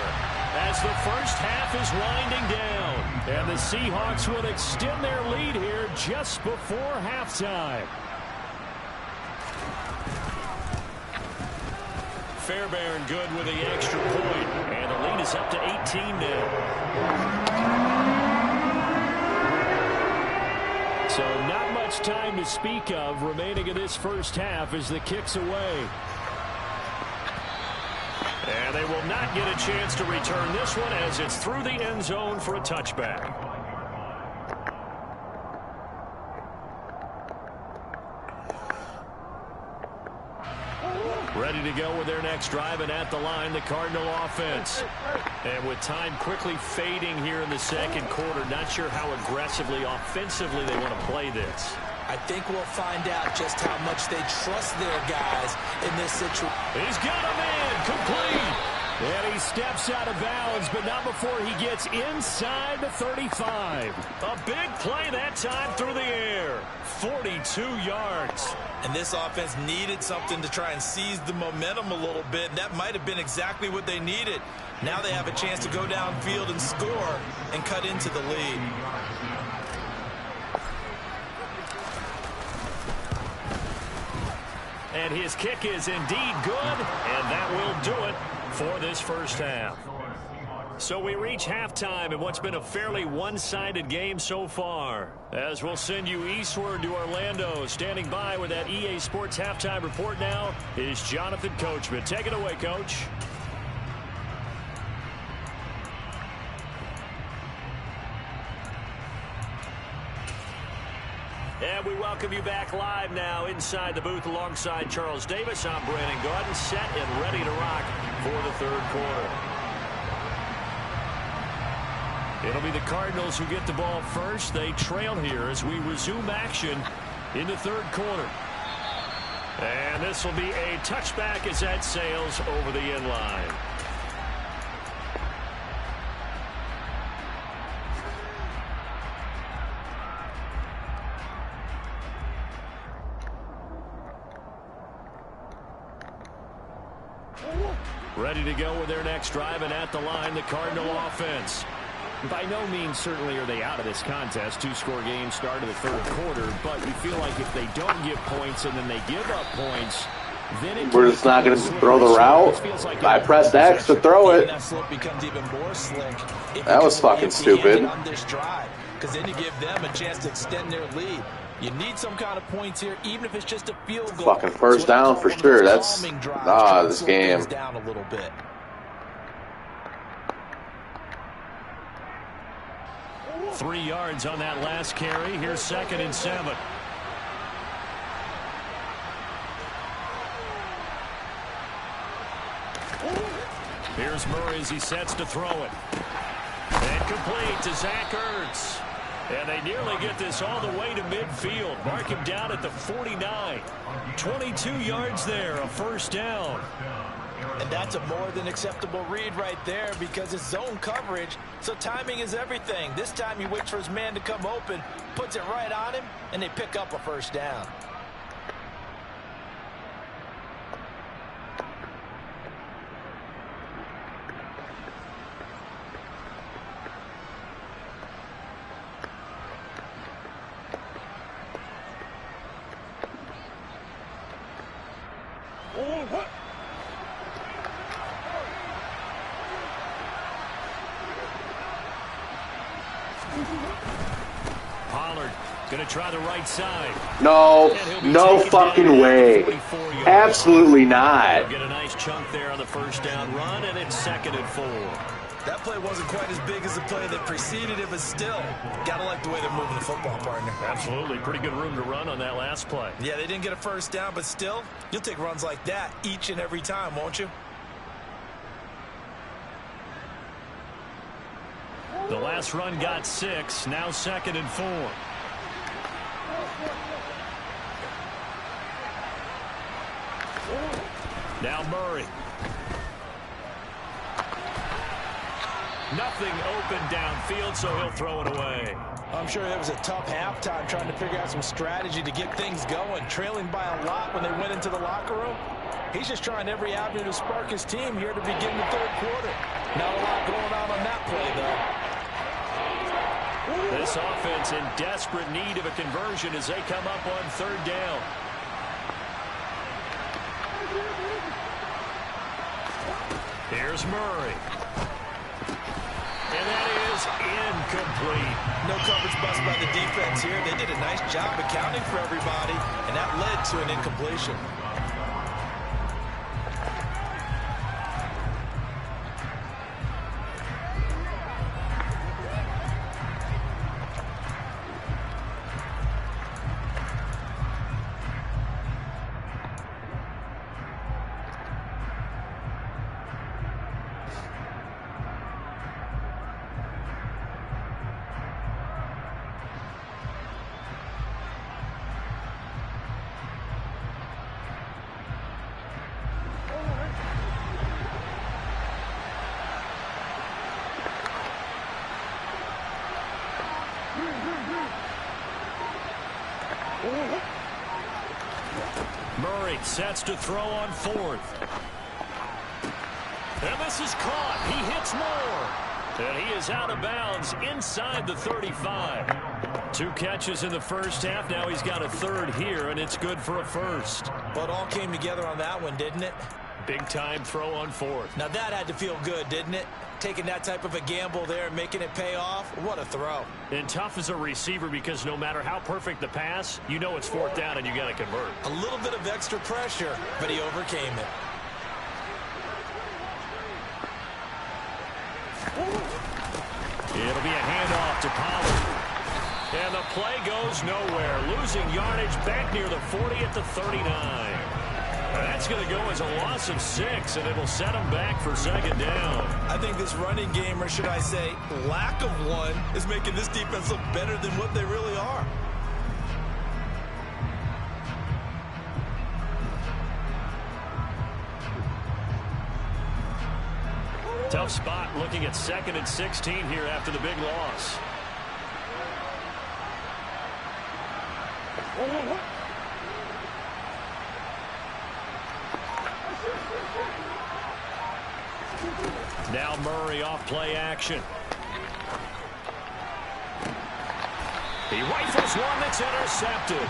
as the first half is winding down. And the Seahawks will extend their lead here just before halftime. Fairbairn good with the extra point. And the lead is up to 18 now. So not much time to speak of remaining in this first half as the kick's away. And they will not get a chance to return this one as it's through the end zone for a touchback. Ready to go with their next drive, and at the line, the Cardinal offense. And with time quickly fading here in the second quarter, not sure how aggressively, offensively they want to play this. I think we'll find out just how much they trust their guys in this situation. He's got a man complete. And he steps out of bounds, but not before he gets inside the 35. A big play that time through the air. 42 yards. And this offense needed something to try and seize the momentum a little bit. And that might have been exactly what they needed. Now they have a chance to go downfield and score and cut into the lead. And his kick is indeed good, and that will do it for this first half. So we reach halftime in what's been a fairly one-sided game so far. As we'll send you eastward to Orlando, standing by with that EA Sports halftime report now is Jonathan Coachman. Take it away, Coach. welcome you back live now inside the booth alongside Charles Davis. I'm Brandon Gaudin, set and ready to rock for the third quarter. It'll be the Cardinals who get the ball first. They trail here as we resume action in the third quarter. And this will be a touchback as that sails over the end line. Ready to go with their next drive, and at the line, the Cardinal offense. By no means certainly are they out of this contest. Two-score game start of the third quarter, but you feel like if they don't get points and then they give up points, then we're just not going to throw the route. I pressed X to throw it. That slope becomes even more slick. That was fucking stupid. On this drive, because then you give them a chance to extend their lead. You need some kind of points here, even if it's just a field goal. Fucking first down for sure. That's this game. Down a little bit. Three yards on that last carry. Here's 2nd and 7. Here's Murray as he sets to throw it. And complete to Zach Ertz. And they nearly get this all the way to midfield. Mark him down at the 49. 22 yards there, a first down. And that's a more than acceptable read right there because it's zone coverage, so timing is everything. This time he waits for his man to come open, puts it right on him, and they pick up a first down. Pollard going to try the right side. No fucking way. Absolutely not. Get a nice chunk there on the first down run, and it's 2nd and 4. That play wasn't quite as big as the play that preceded it, but still, gotta like the way they're moving the football, partner. Absolutely. Pretty good room to run on that last play. Yeah, they didn't get a first down, but still, you'll take runs like that each and every time, won't you? The last run got 6, now 2nd and 4. Now Murray. Nothing open downfield, so he'll throw it away. I'm sure it was a tough halftime trying to figure out some strategy to get things going, trailing by a lot when they went into the locker room. He's just trying every avenue to spark his team here to begin the third quarter. Not a lot going on that play, though. This offense in desperate need of a conversion as they come up on third down. Here's Murray. And that is incomplete. No coverage bust by the defense here. They did a nice job accounting for everybody, and that led to an incompletion. Murray sets to throw on 4th. And this is caught. He hits more. And he is out of bounds inside the 35. 2 catches in the first half. Now he's got a third here, and it's good for a first. But all came together on that one, didn't it? Big time throw on 4th. Now that had to feel good, didn't it? Taking that type of a gamble there and making it pay off. What a throw. And tough as a receiver because no matter how perfect the pass, you know it's 4th down and you got to convert. A little bit of extra pressure, but he overcame it. It'll be a handoff to Pollard. And the play goes nowhere. Losing yardage back near the 40 at the 39. That's going to go as a loss of 6, and it'll set them back for second down. I think this running game, or should I say lack of one, is making this defense look better than what they really are. Tough spot looking at 2nd and 16 here after the big loss. Now Murray off play action. He rifles one that's intercepted.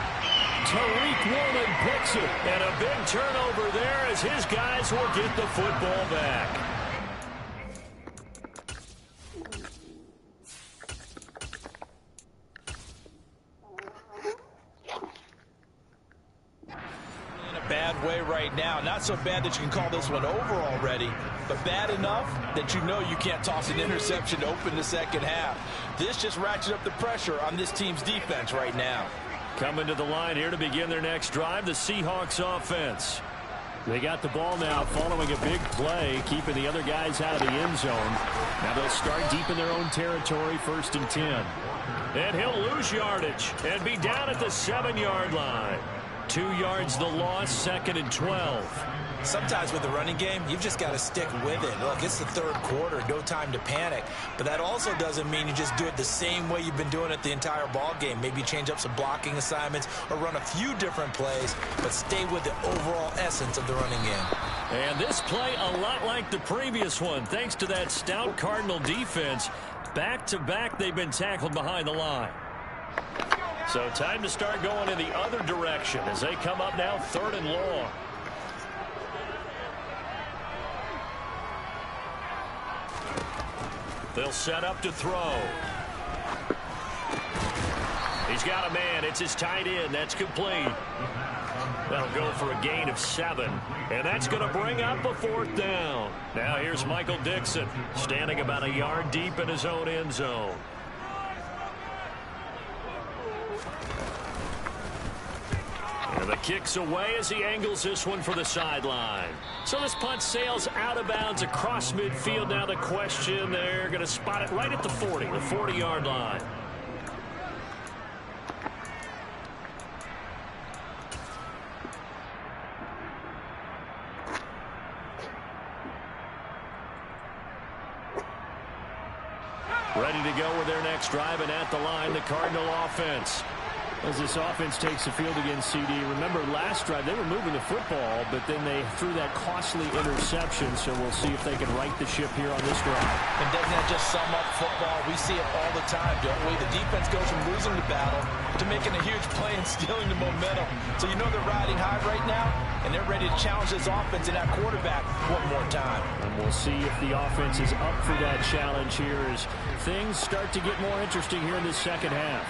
Tariq Woolen picks it. And a big turnover there as his guys will get the football back. Way right now. Not so bad that you can call this one over already, but bad enough that you know you can't toss an interception to open the second half. This just ratchets up the pressure on this team's defense right now. Coming to the line here to begin their next drive, the Seahawks offense. They got the ball now following a big play, keeping the other guys out of the end zone. Now they'll start deep in their own territory, 1st and 10. And he'll lose yardage and be down at the 7-yard line. 2 yards the loss, 2nd and 12. Sometimes with the running game, you've just got to stick with it. Look, it's the 3rd quarter, no time to panic. But that also doesn't mean you just do it the same way you've been doing it the entire ball game. Maybe change up some blocking assignments or run a few different plays, but stay with the overall essence of the running game. And this play a lot like the previous one, thanks to that stout Cardinal defense. Back-to-back, they've been tackled behind the line. So time to start going in the other direction as they come up now 3rd and long. They'll set up to throw. He's got a man. It's his tight end. That's complete. That'll go for a gain of 7. And that's going to bring up a 4th down. Now here's Michael Dixon standing about a yard deep in his own end zone. And the kick's away as he angles this one for the sideline. So this punt sails out of bounds across midfield. Now the question, they're going to spot it right at the 40, the 40-yard line. Ready to go with their next drive, and at the line, the Cardinal offense. As this offense takes the field against CD, remember last drive they were moving the football, but then they threw that costly interception, so we'll see if they can right the ship here on this drive. And doesn't that just sum up football? We see it all the time, don't we? The defense goes from losing the battle to making a huge play and stealing the momentum. So you know they're riding high right now, and they're ready to challenge this offense and that quarterback one more time. And we'll see if the offense is up for that challenge here as things start to get more interesting here in this second half.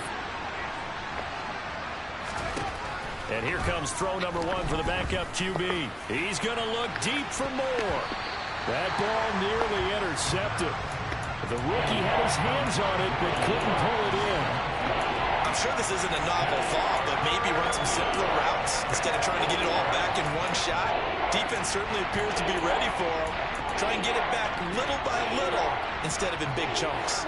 And here comes throw number 1 for the backup QB. He's going to look deep for more. That ball nearly intercepted. The rookie had his hands on it but couldn't pull it in. I'm sure this isn't a novel thought, but maybe run some simpler routes instead of trying to get it all back in one shot. Defense certainly appears to be ready for him. Try and get it back little by little instead of in big chunks.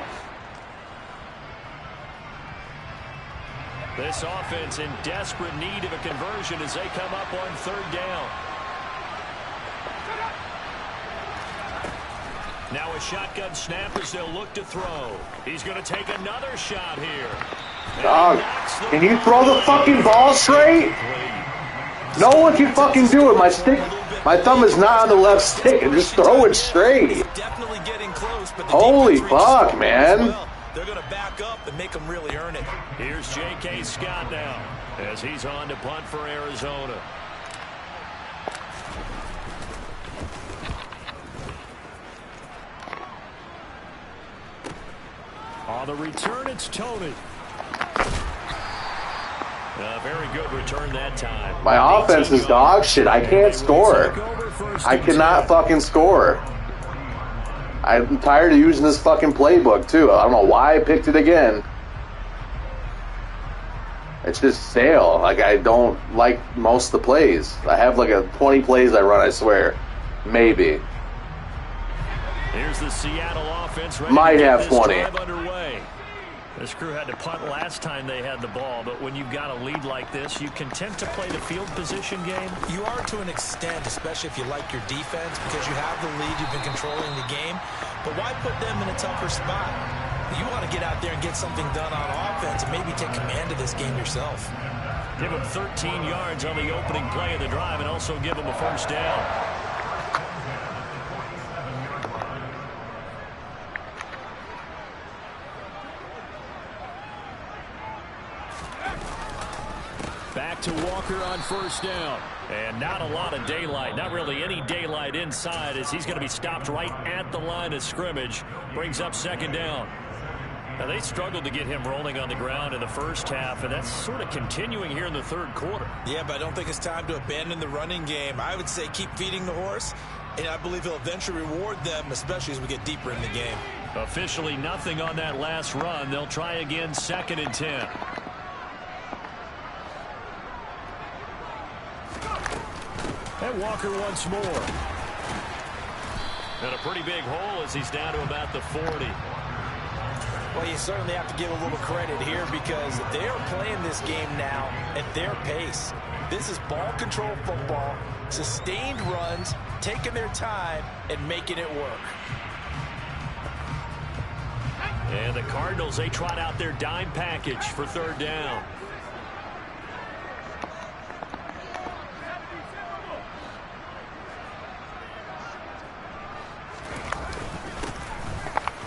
This offense in desperate need of a conversion as they come up on 3rd down. Now a shotgun snap as they'll look to throw. He's going to take another shot here. Dog, can you throw the fucking ball straight? No one can fucking do it. My thumb is not on the left stick, and just throw it straight. Definitely getting close, but the holy fuck, man. They're going to back up and make them really earn it. Here's J.K. Scott now as he's on to punt for Arizona. On the return, it's Tony. A very good return that time. My offense is dog shit. I can't score. I cannot fucking score. I'm tired of using this fucking playbook, too. I don't know why I picked it again. It's just stale. Like, I don't like most of the plays. I have like 20 plays I run, I swear. Maybe. Here's the Seattle offense ready Might to get have this 20. drive underway. This crew had to punt last time they had the ball, but when you've got a lead like this, you content to play the field position game? You are to an extent, especially if you like your defense, because you have the lead, you've been controlling the game. But why put them in a tougher spot? You want to get out there and get something done on offense and maybe take command of this game yourself. Give them 13 yards on the opening play of the drive and also give them a first down. Back to Walker on first down. And not a lot of daylight. Not really any daylight inside as he's going to be stopped right at the line of scrimmage. Brings up second down. Now, they struggled to get him rolling on the ground in the first half, and that's sort of continuing here in the third quarter. Yeah, but I don't think it's time to abandon the running game. I would say keep feeding the horse, and I believe he'll eventually reward them, especially as we get deeper in the game. Officially nothing on that last run. They'll try again, 2nd and 10. And Walker once more. And a pretty big hole as he's down to about the 40. Well, you certainly have to give a little credit here because they are playing this game now at their pace. This is ball control football, sustained runs, taking their time, and making it work. And the Cardinals, they trot out their dime package for third down.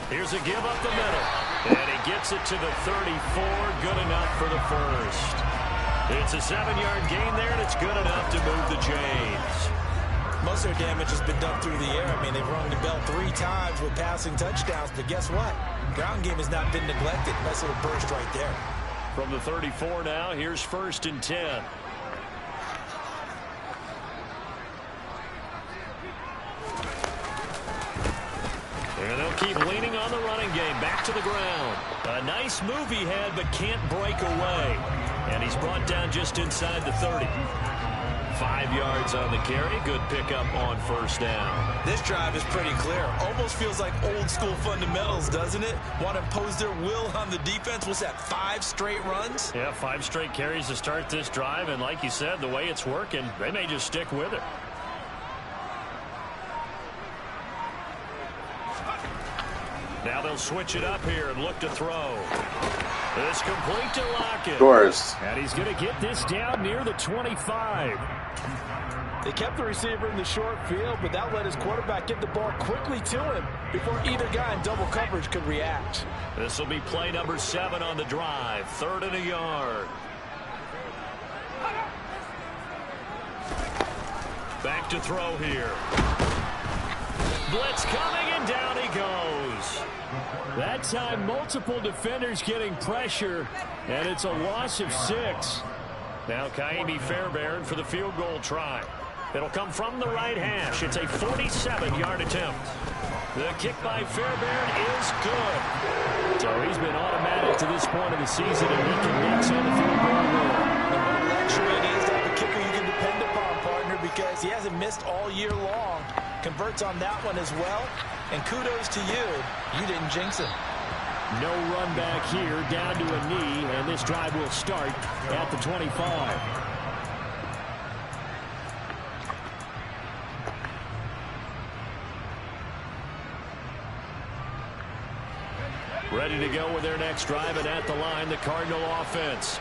Here's a give up the middle. And he gets it to the 34. Good enough for the first. It's a 7-yard gain there, and it's good enough to move the chains. Most of their damage has been done through the air. I mean, they've rung the bell 3 times with passing touchdowns, but guess what? Ground game has not been neglected. Nice little burst right there. From the 34 now, here's 1st and 10. And they'll keep leaning on the running game. Back to the ground. A nice move he had, but can't break away. And he's brought down just inside the 30. 5 yards on the carry. Good pickup on first down. This drive is pretty clear. Almost feels like old school fundamentals, doesn't it? Want to impose their will on the defense. What's that, 5 straight runs? Yeah, 5 straight carries to start this drive. And like you said, the way it's working, they may just stick with it. Now they'll switch it up here and look to throw. It's complete to Lockett. Of course. And he's going to get this down near the 25. They kept the receiver in the short field, but that let his quarterback get the ball quickly to him before either guy in double coverage could react. This will be play number 7 on the drive. 3rd and a yard. Back to throw here. Blitz coming, and down he goes. That time, multiple defenders getting pressure, and it's a loss of 6. Now Kaimi Fairbairn for the field goal try. It'll come from the right hash. It's a 47-yard attempt. The kick by Fairbairn is good. So he's been automatic to this point of the season, and he connects on the field goal roll. And what a luxury it is to have a kicker you can depend upon, partner, because he hasn't missed all year long. Converts on that one as well. And kudos to you. You didn't jinx him. No run back here, down to a knee, and this drive will start at the 25. Ready to go with their next drive, and at the line, the Cardinal offense.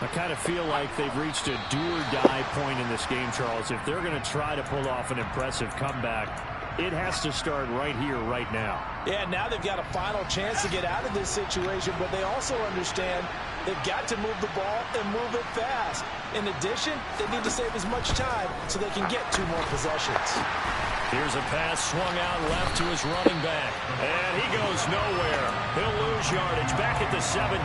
I kind of feel like they've reached a do-or-die point in this game, Charles. If they're going to try to pull off an impressive comeback, it has to start right here, right now. Yeah, now they've got a final chance to get out of this situation, but they also understand they've got to move the ball and move it fast. In addition, they need to save as much time so they can get 2 more possessions. Here's a pass swung out left to his running back. And he goes nowhere. He'll lose yardage back at the 17.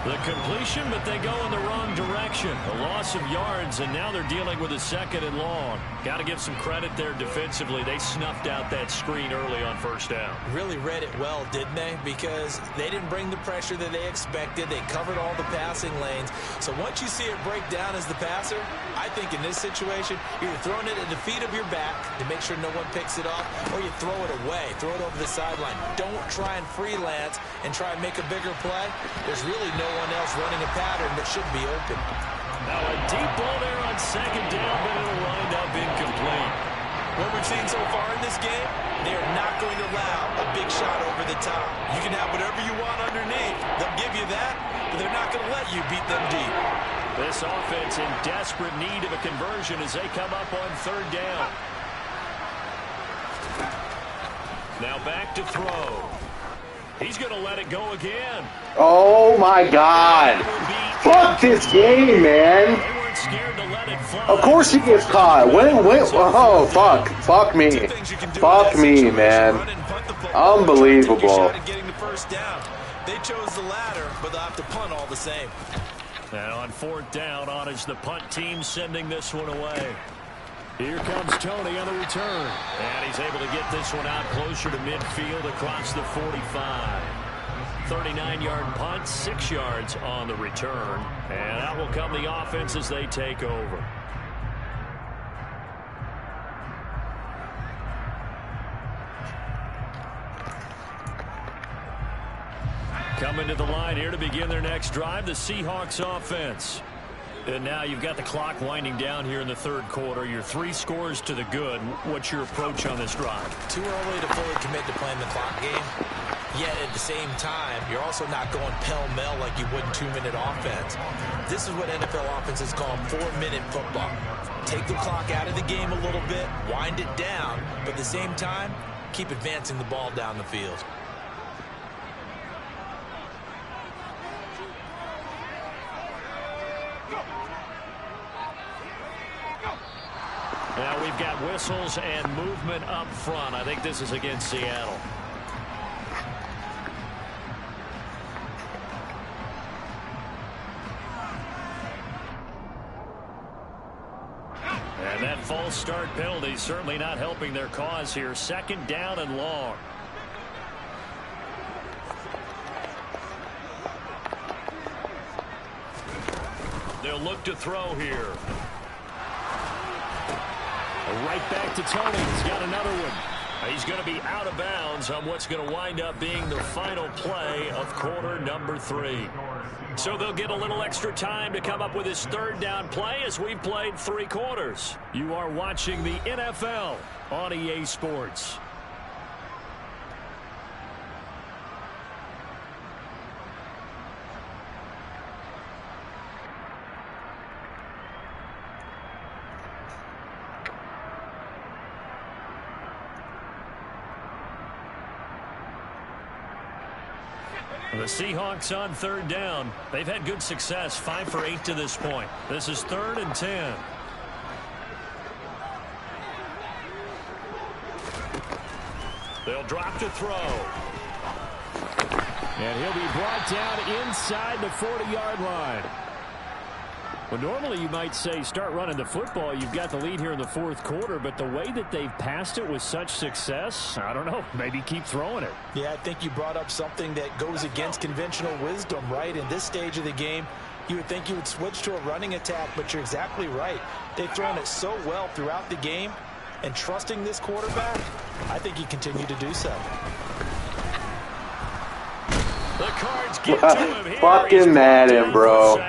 The completion, but they go in the wrong direction. A loss of yards, and now they're dealing with a 2nd and long. Got to give some credit there defensively. They snuffed out that screen early on 1st down. Really read it well, didn't they? Because they didn't bring the pressure that they expected. They covered all the passing lanes. So once you see it break down as the passer, I think in this situation, you're either throwing it at the feet of your back to make sure no one picks it off, or you throw it away, throw it over the sideline. Don't try and freelance and try and make a bigger play. There's really no one else running a pattern that should be open. Now a deep ball there on 2nd down, but it'll wind up incomplete. What we've seen so far in this game, they are not going to allow a big shot over the top. You can have whatever you want underneath. They'll give you that, but they're not going to let you beat them deep. This offense in desperate need of a conversion as they come up on 3rd down. Now back to throw. He's going to let it go again. Oh, my God. Fuck this game, man. They weren't scared to let it fly. Of course he gets caught. Oh, fuck. Fuck me. Fuck me, man. Unbelievable. They chose the latter, but they'll have to punt all the same. And on 4th down, on is the punt team sending this one away. Here comes Tony on the return. And he's able to get this one out closer to midfield across the 45. 39-yard punt, 6 yards on the return. And out will come the offense as they take over. Coming to the line here to begin their next drive, the Seahawks offense. And now you've got the clock winding down here in the 3rd quarter. You're 3 scores to the good. What's your approach on this drive? Too early to fully commit to playing the clock game. Yet at the same time, you're also not going pell-mell like you would in 2-minute offense. This is what NFL offenses call 4-minute football. Take the clock out of the game a little bit, wind it down, but at the same time, keep advancing the ball down the field. Now we've got whistles and movement up front. I think this is against Seattle. And that false start penalty certainly not helping their cause here. 2nd down and long. They'll look to throw here. Right back to Tony. He's got another one. He's going to be out of bounds on what's going to wind up being the final play of quarter number 3. So they'll get a little extra time to come up with his 3rd down play as we've played 3 quarters. You are watching the NFL on EA Sports. The Seahawks on 3rd down. They've had good success, 5 for 8 to this point. This is 3rd and 10. They'll drop to throw. And he'll be brought down inside the 40-yard line. Well, normally you might say start running the football. You've got the lead here in the 4th quarter, but the way that they've passed it with such success, I don't know, maybe keep throwing it. Yeah, I think you brought up something that goes against conventional wisdom, right? In this stage of the game, you would think you would switch to a running attack, but you're exactly right. They've thrown it so well throughout the game, and trusting this quarterback, I think you continue to do so. The Cards get to him here. Fucking Madden, bro.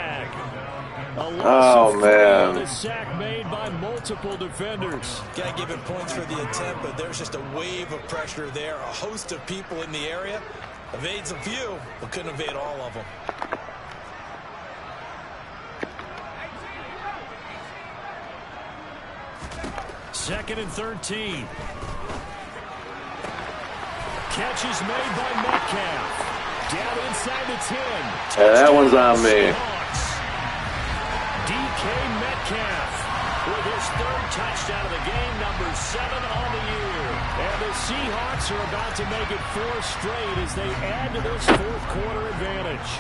Oh, man. A sack made by multiple defenders. Got to give him points for the attempt, but there's just a wave of pressure there. A host of people in the area. Evades a few, but couldn't evade all of them. Second and 13. Catch is made by Metcalf. Down inside the 10. Yeah, that one's on me. DK Metcalf with his 3rd touchdown of the game, number 7 on the year. And the Seahawks are about to make it 4 straight as they add to this 4th quarter advantage.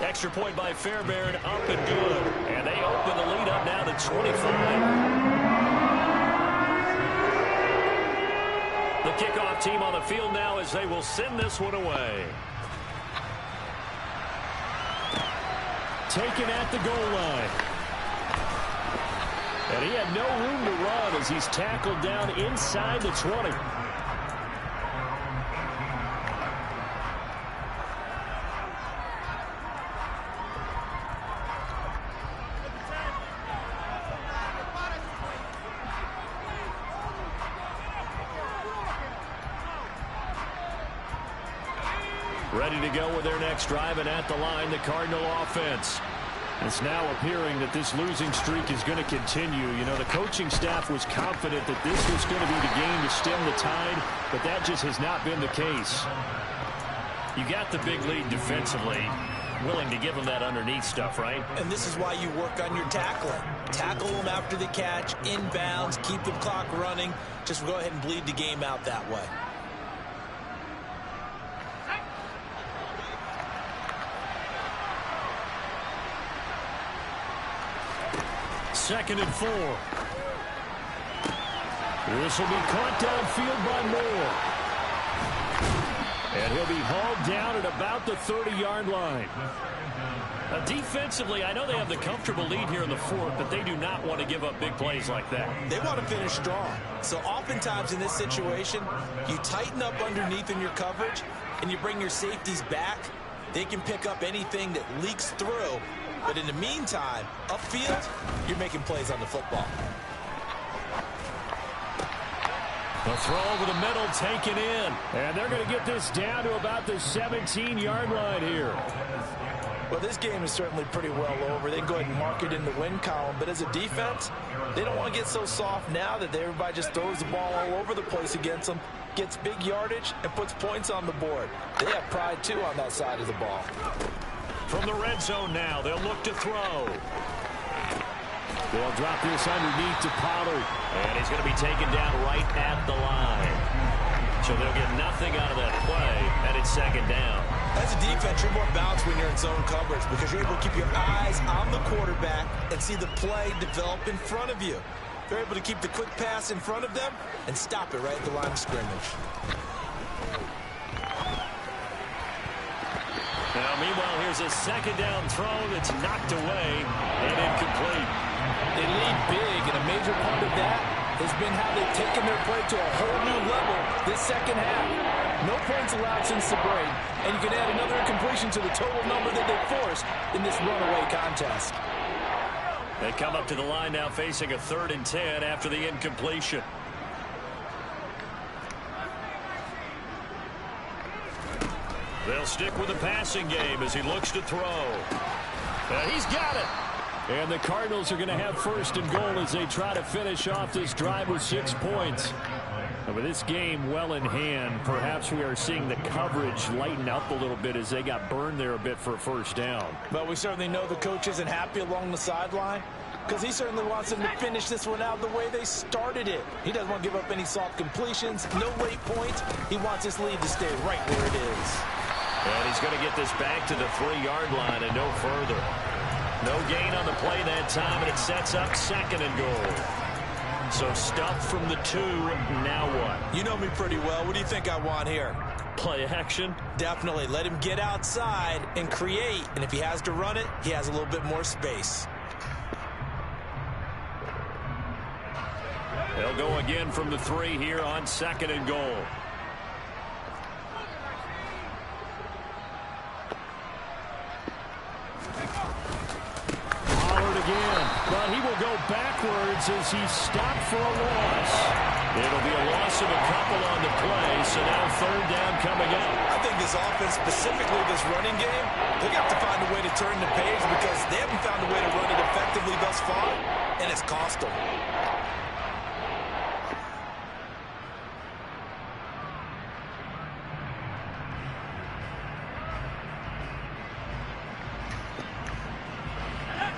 Extra point by Fairbairn, up and good. And they open the lead up now to 25. The kickoff team on the field now as they will send this one away. Taken at the goal line. And he had no room to run as he's tackled down inside the 20. Ready to go with their next drive, and at the line, the Cardinal offense. It's now appearing that this losing streak is going to continue. You know, the coaching staff was confident that this was going to be the game to stem the tide, but that just has not been the case. You got the big lead defensively, willing to give them that underneath stuff, right? And this is why you work on your tackling. Tackle them after the catch, inbounds, keep the clock running. Just go ahead and bleed the game out that way. Second and 4. This will be caught downfield by Moore. And he'll be hauled down at about the 30-yard line. Defensively, I know they have the comfortable lead here in the fourth, but they do not want to give up big plays like that. They want to finish strong. So oftentimes in this situation, you tighten up underneath in your coverage, and you bring your safeties back. They can pick up anything that leaks through. But in the meantime, upfield, you're making plays on the football. The throw over the middle taken in. And they're going to get this down to about the 17-yard line here. Well, this game is certainly pretty well over. They can go ahead and mark it in the win column. But as a defense, they don't want to get so soft now that everybody just throws the ball all over the place against them, gets big yardage, and puts points on the board. They have pride, too, on that side of the ball. From the red zone now, they'll look to throw. They'll drop this underneath to Pollard. And he's going to be taken down right at the line. So they'll get nothing out of that play, and it's second down. As a defense, you're more balanced when you're in zone coverage because you're able to keep your eyes on the quarterback and see the play develop in front of you. They're able to keep the quick pass in front of them and stop it right at the line of scrimmage. Now, meanwhile, here's a second down throw that's knocked away and incomplete. They lead big, and a major part of that has been how they've taken their play to a whole new level this second half. No points allowed since the break, and you can add another incompletion to the total number that they forced in this runaway contest. They come up to the line now facing a 3rd and 10 after the incompletion. They'll stick with the passing game as he looks to throw. He's got it. And the Cardinals are going to have 1st and goal as they try to finish off this drive with 6 points. And with this game well in hand, perhaps we are seeing the coverage lighten up a little bit as they got burned there a bit for a 1st down. But we certainly know the coach isn't happy along the sideline because he certainly wants them to finish this one out the way they started it. He doesn't want to give up any soft completions, no late points. He wants this lead to stay right where it is. And he's going to get this back to the 3-yard line and no further. No gain on the play that time, and it sets up 2nd and goal. So stuff from the 2, now what? You know me pretty well. What do you think I want here? Play action? Definitely. Let him get outside and create, and if he has to run it, he has a little bit more space. They'll go again from the 3 here on 2nd and goal. Again, but he will go backwards as he's stopped for a loss. It'll be a loss of a couple on the play, so now 3rd down coming up. I think this offense, specifically this running game, they're going to have to find a way to turn the page because they haven't found a way to run it effectively thus far, and it's cost them.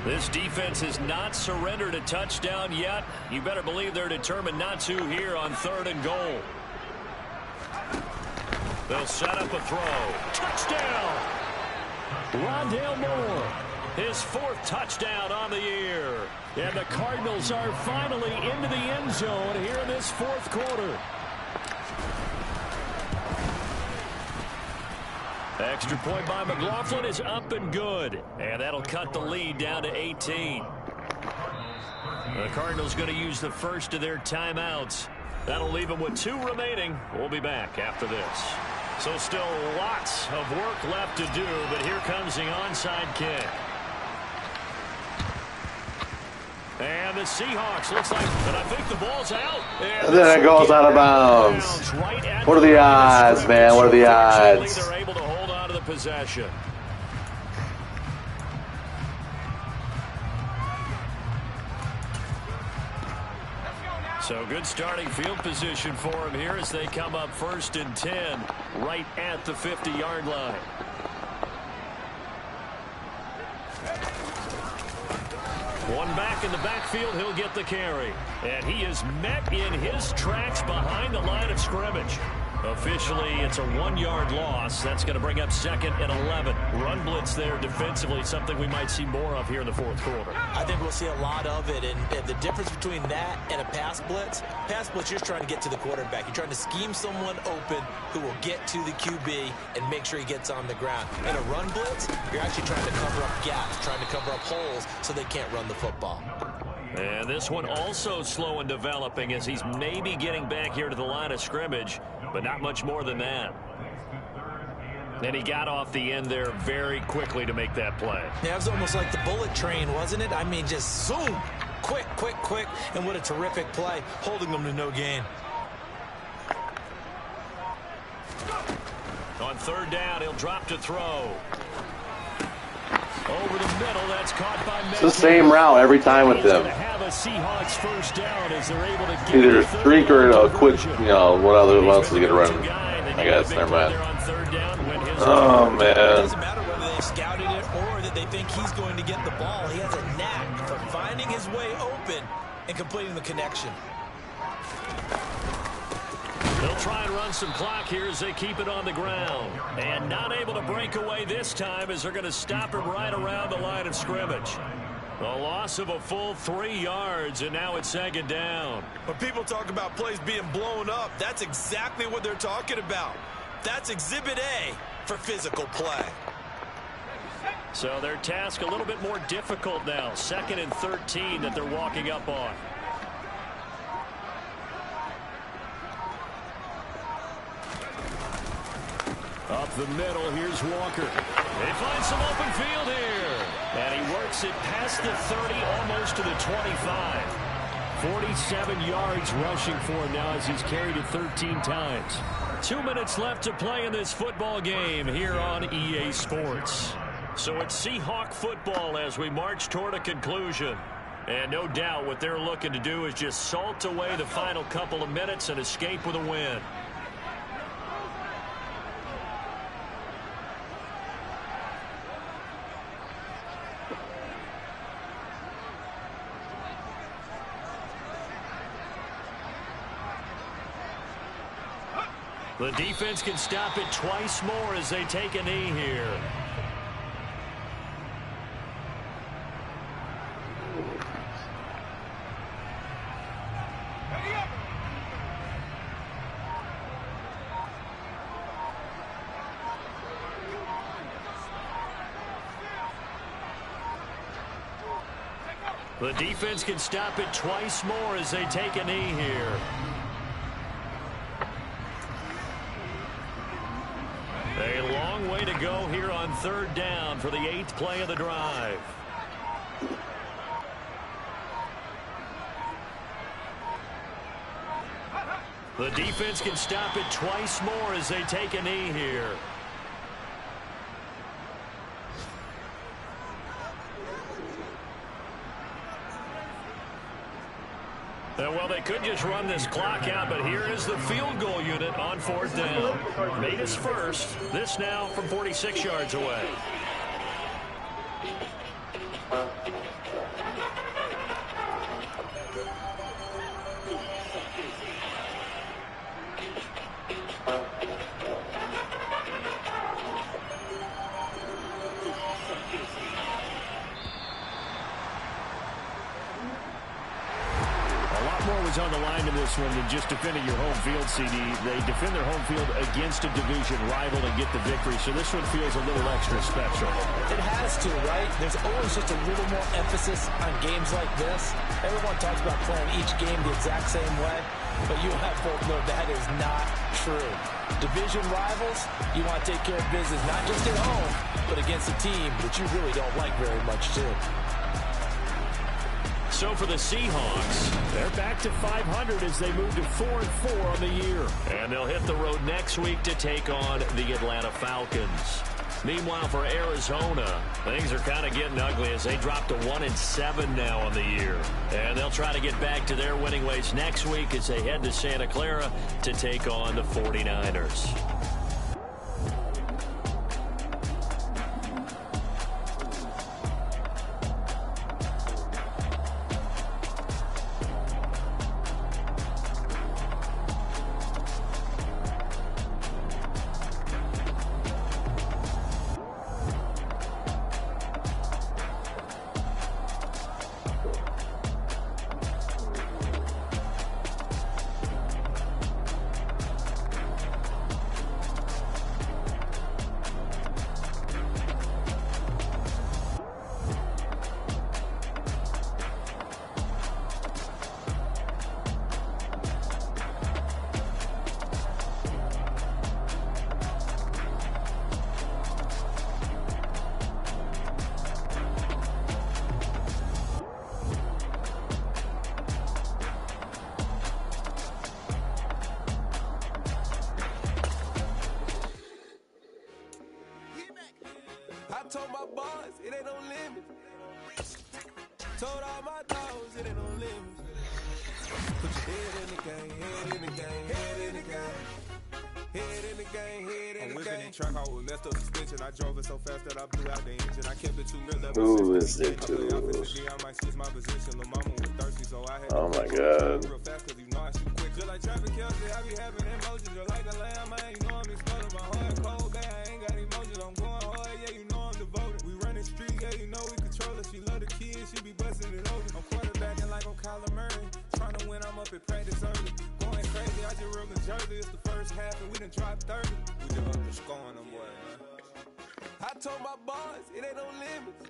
This defense has not surrendered a touchdown yet. You better believe they're determined not to here on 3rd and goal. They'll set up a throw. Touchdown! Rondale Moore, his 4th touchdown on the year. And the Cardinals are finally into the end zone here in this 4th quarter. Extra point by McLaughlin is up and good. And that'll cut the lead down to 18. The Cardinals going to use the first of their timeouts. That'll leave them with 2 remaining. We'll be back after this. So still lots of work left to do, but here comes the onside kick. And the Seahawks looks like, but I think the ball's out. And then it goes out of bounds. What are the odds, man? What are the odds? They're able to hold on to the possession. So good starting field position for him here as they come up 1st and 10 right at the 50-yard line. One back in the backfield, he'll get the carry. And he is met in his tracks behind the line of scrimmage. Officially, it's a 1-yard loss. That's going to bring up 2nd and 11. Run blitz there defensively, something we might see more of here in the 4th quarter. I think we'll see a lot of it. And the difference between that and a pass blitz, you're just trying to get to the quarterback. You're trying to scheme someone open who will get to the QB and make sure he gets on the ground. In a run blitz, you're actually trying to cover up gaps, trying to cover up holes so they can't run the football. And this one also slow in developing as he's maybe getting back here to the line of scrimmage, but not much more than that. And he got off the end there very quickly to make that play. Yeah, it was almost like the bullet train, wasn't it? I mean, just zoom, quick, and what a terrific play, holding them to no gain. On 3rd down, he'll drop to throw. Over the middle, that's caught by Metcalf. It's the same route every time with them. Have a Seahawks 1st down as they're able to get either streak or a quick, what other ones is going to run. I guess, never mind. Oh, man. It doesn't matter whether they scouted it or that they think he's going to get the ball. He has a knack for finding his way open and completing the connection. They'll try and run some clock here as they keep it on the ground. And not able to break away this time as they're going to stop him right around the line of scrimmage. A loss of a full 3 yards, and now it's 2nd down. When people talk about plays being blown up, that's exactly what they're talking about. That's Exhibit A for physical play. So their task a little bit more difficult now. 2nd and 13 that they're walking up on. Up the middle, here's Walker. They find some open field here. And he works it past the 30, almost to the 25. 47 yards rushing for him now as he's carried it 13 times. 2 minutes left to play in this football game here on EA Sports. So it's Seahawk football as we march toward a conclusion. And no doubt what they're looking to do is just salt away the final couple of minutes and escape with a win. The defense can stop it twice more as they take a knee here. The defense can stop it twice more as they take a knee here. A long way to go here on 3rd down for the 8th play of the drive. The defense can stop it twice more as they take a knee here. Well, they could just run this clock out, but here is the field goal unit on 4th down. Made his first. This now from 46 yards away. is on the line in this one than just defending your home field, CD. They defend their home field against a division rival and get the victory, so this one feels a little extra special. It has to, right? There's always just a little more emphasis on games like this. Everyone talks about playing each game the exact same way, but you and I both know that is not true. Division rivals, you want to take care of business not just at home, but against a team that you really don't like very much, too. So for the Seahawks, they're back to 500 as they move to 4-4 on the year. And they'll hit the road next week to take on the Atlanta Falcons. Meanwhile, for Arizona, things are kind of getting ugly as they drop to 1-7 now on the year. And they'll try to get back to their winning ways next week as they head to Santa Clara to take on the 49ers. I told my boys, it ain't no limit. Told all my dogs, it ain't no limit. Put your head in the game, head in the game, head in the game. Head in the game, head in the game. I'm whipping in track, I was messed up suspension. I drove it so fast that I blew out the engine. I kept it too real. Who is it, dude? I might switch my position. The mama was thirsty, so I had Oh my god. real fast because you know I shoot quick. Just like traffic Kelsey, I be having emotions. Just like a lamb, man. You know I'm exploding. My heart cold, bad. I ain't got emotions. I'm going hard, yeah, you know I'm devoted. We running streets, yeah, you know we control it. She love the kids, she be busting it over. I'm quarterbacking like I'm Kyler Murray. Trying to win, I'm up at practice early. Going crazy, I just real Jersey. It's the first half and we done dropped 30. We just up to scoring them, boy, man. I told my boys, it ain't no limits.